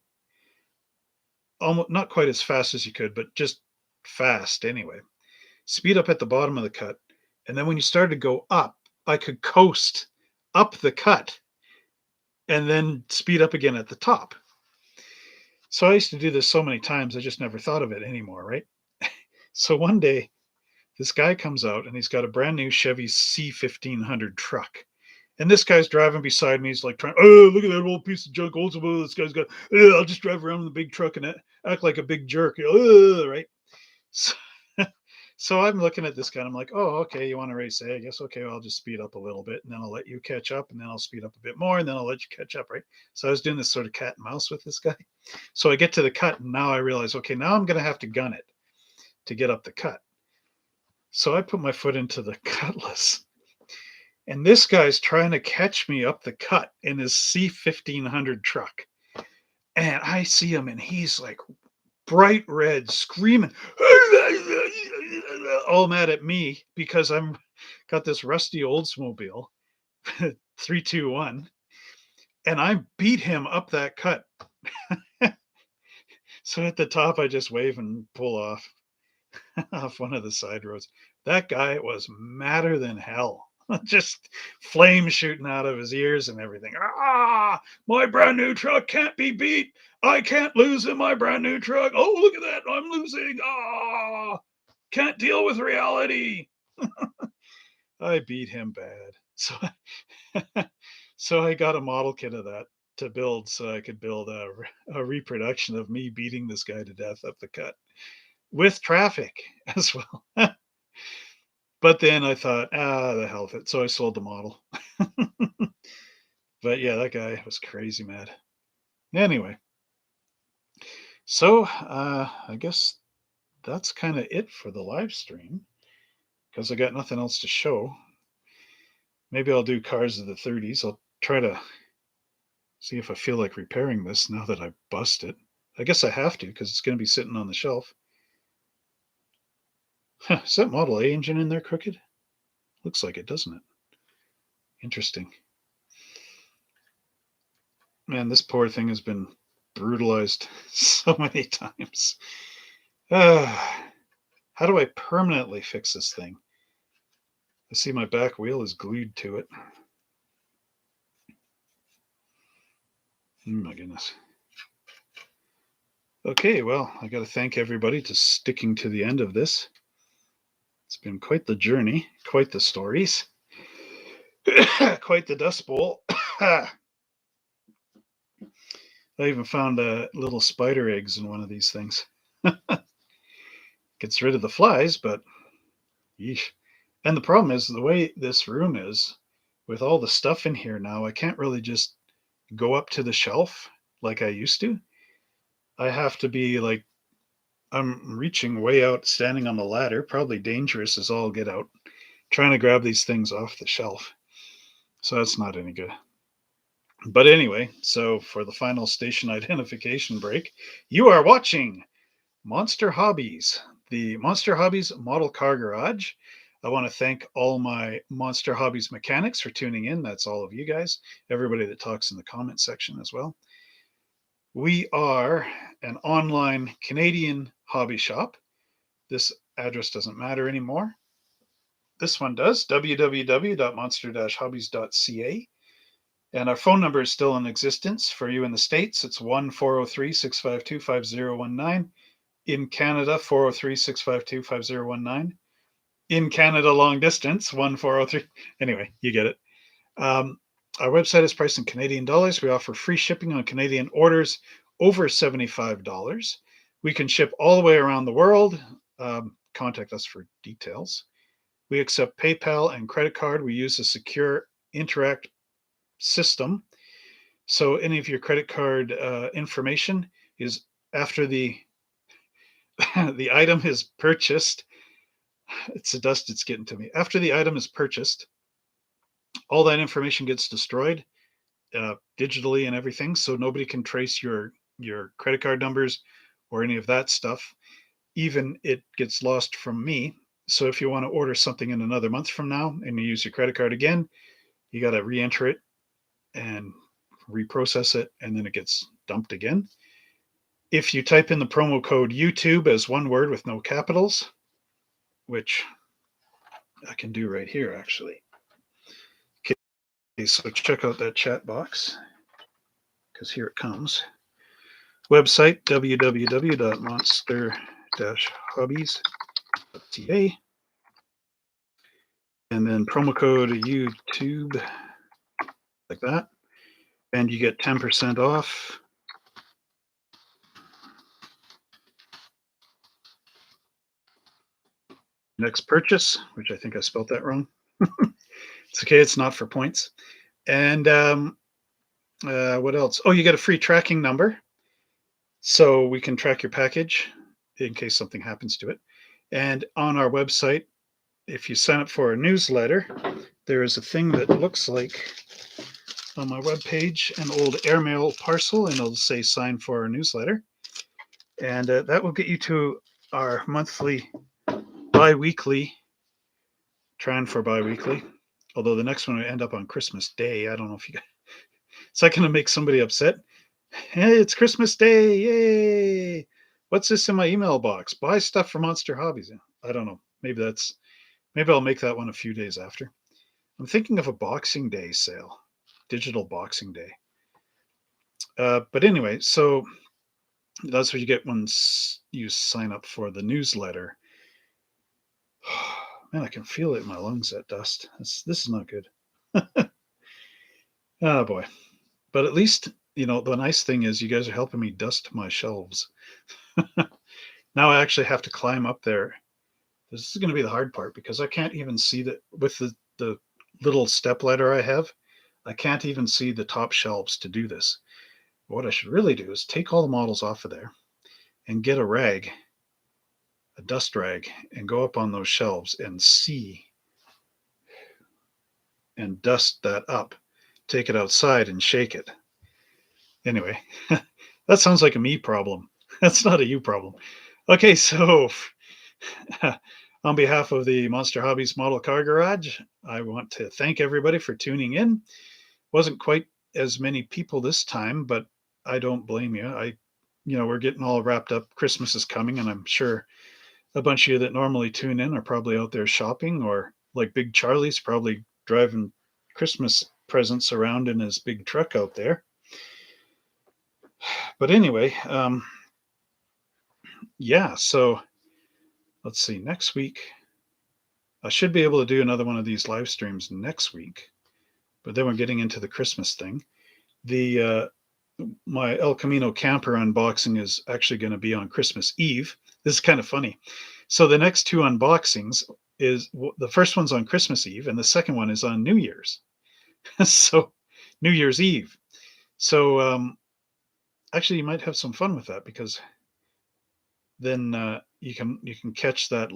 almost not quite as fast as you could, but just fast anyway. Speed up at the bottom of the Cut. And then when you started to go up, I could coast up the Cut and then speed up again at the top. So I used to do this so many times, I just never thought of it anymore, right? So one day, this guy comes out and he's got a brand new Chevy C1500 truck. And this guy's driving beside me. He's like trying, oh, look at that old piece of junk. Oldsmobile. This guy's got, I'll just drive around in the big truck and act like a big jerk, right? So, So I'm looking at this guy and I'm like, oh, okay, you want to race A? I guess, okay, well, I'll just speed up a little bit and then I'll let you catch up and then I'll speed up a bit more and then I'll let you catch up, right? So I was doing this sort of cat and mouse with this guy. So I get to the cut and now I realize, okay, now I'm going to have to gun it to get up the cut. So I put my foot into the cutlass and this guy's trying to catch me up the cut in his C1500 truck. And I see him and he's like bright red, screaming, all mad at me because I'm got this rusty Oldsmobile 321, and I beat him up that cut. So at the top, I just wave and pull off off one of the side roads. That guy was madder than hell. Just flames shooting out of his ears and everything. Ah, my brand new truck can't be beat. I can't lose in my brand new truck. Oh, look at that. I'm losing. Ah, can't deal with reality. I beat him bad. So, so I got a model kit of that to build so I could build a reproduction of me beating this guy to death up the cut with traffic as well. But then I thought, the hell with it. So I sold the model. But yeah, that guy was crazy mad. Anyway, so I guess that's kind of it for the live stream because I got nothing else to show. Maybe I'll do cars of the 30s. I'll try to see if I feel like repairing this now that I bust it. I guess I have to because it's going to be sitting on the shelf. Huh, is that Model A engine in there crooked? Looks like it, doesn't it? Interesting. Man, this poor thing has been brutalized so many times. How do I permanently fix this thing? I see my back wheel is glued to it. Oh my goodness. Okay, well, I got to thank everybody to sticking to the end of this. It's been quite the journey, quite the stories, quite the Dust Bowl. I even found little spider eggs in one of these things. Gets rid of the flies, but yeesh. And the problem is the way this room is, with all the stuff in here now, I can't really just go up to the shelf like I used to. I have to be like, I'm reaching way out, standing on the ladder, probably dangerous as all get out, trying to grab these things off the shelf. So that's not any good. But anyway, so for the final station identification break, you are watching Monster Hobbies, the Monster Hobbies Model Car Garage. I want to thank all my Monster Hobbies mechanics for tuning in. That's all of you guys, everybody that talks in the comment section as well. We are an online Canadian hobby shop. This address doesn't matter anymore. This one does, www.monster-hobbies.ca. And our phone number is still in existence for you in the States. It's 1-403-652-5019. In Canada, 403-652-5019. In Canada, long distance, 1-403. Anyway, you get it. Our website is priced in Canadian dollars. We offer free shipping on Canadian orders over $75. We can ship all the way around the world. Contact us for details. We accept PayPal and credit card. We use a secure Interact system. So any of your credit card information is after the the item is purchased. It's the dust it's getting to me. After the item is purchased, all that information gets destroyed digitally and everything, so nobody can trace your credit card numbers or any of that stuff. Even it gets lost from me. So if you want to order something in another month from now and you use your credit card again, you got to re-enter it and reprocess it, and then it gets dumped again. If you type in the promo code YouTube as one word with no capitals, which I can do right here actually. Okay, so check out that chat box because here it comes. Website www.monster-hobbies.ca, and then promo code YouTube like that, and you get 10% off. Next purchase, which I think I spelled that wrong. It's okay. It's not for points. And what else? Oh, you get a free tracking number, so we can track your package in case something happens to it. And on our website, if you sign up for a newsletter, there is a thing that looks like on my webpage an old airmail parcel, and it'll say sign for our newsletter. And that will get you to our monthly, bi-weekly, trying for bi-weekly. Although the next one will end up on Christmas Day. I don't know if you got, is that going to make somebody upset? Hey, it's Christmas Day. Yay. What's this in my email box? Buy stuff for Monster Hobbies. I don't know. Maybe I'll make that one a few days after. I'm thinking of a Boxing Day sale, digital Boxing Day. But anyway, so that's what you get once you sign up for the newsletter. Man, I can feel it in my lungs, that dust. This is not good. Oh boy. But at least, the nice thing is you guys are helping me dust my shelves. Now I actually have to climb up there. This is going to be the hard part because I can't even see that with the little step ladder I have. I can't even see the top shelves to do this. What I should really do is take all the models off of there and get a dust rag, and go up on those shelves and see and dust that up. Take it outside and shake it. Anyway, that sounds like a me problem. That's not a you problem. Okay, so on behalf of the Monster Hobbies Model Car Garage, I want to thank everybody for tuning in. Wasn't quite as many people this time, but I don't blame you. We're getting all wrapped up. Christmas is coming, and I'm sure a bunch of you that normally tune in are probably out there shopping, or like Big Charlie's probably driving Christmas presents around in his big truck out there. But anyway, yeah, so let's see. Next week, I should be able to do another one of these live streams next week, but then we're getting into the Christmas thing. The my El Camino camper unboxing is actually going to be on Christmas Eve. This is kind of funny. So the next two unboxings is the first one's on Christmas Eve, and the second one is on New Year's. So New Year's Eve. So actually, you might have some fun with that, because then you can catch that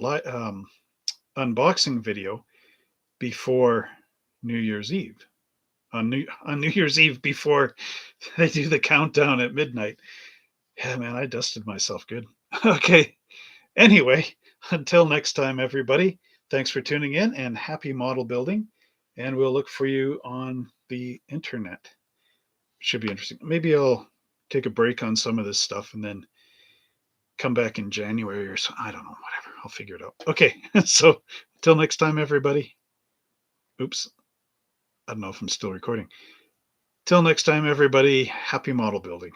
unboxing video before New Year's Eve. On New Year's Eve, before they do the countdown at midnight. Yeah, man, I dusted myself good. Okay. Anyway, until next time, everybody, thanks for tuning in, and happy model building. And we'll look for you on the internet. Should be interesting. Maybe I'll take a break on some of this stuff and then come back in January or so. I don't know, whatever. I'll figure it out. Okay. So until next time, everybody. Oops. I don't know if I'm still recording. Till next time, everybody, happy model building.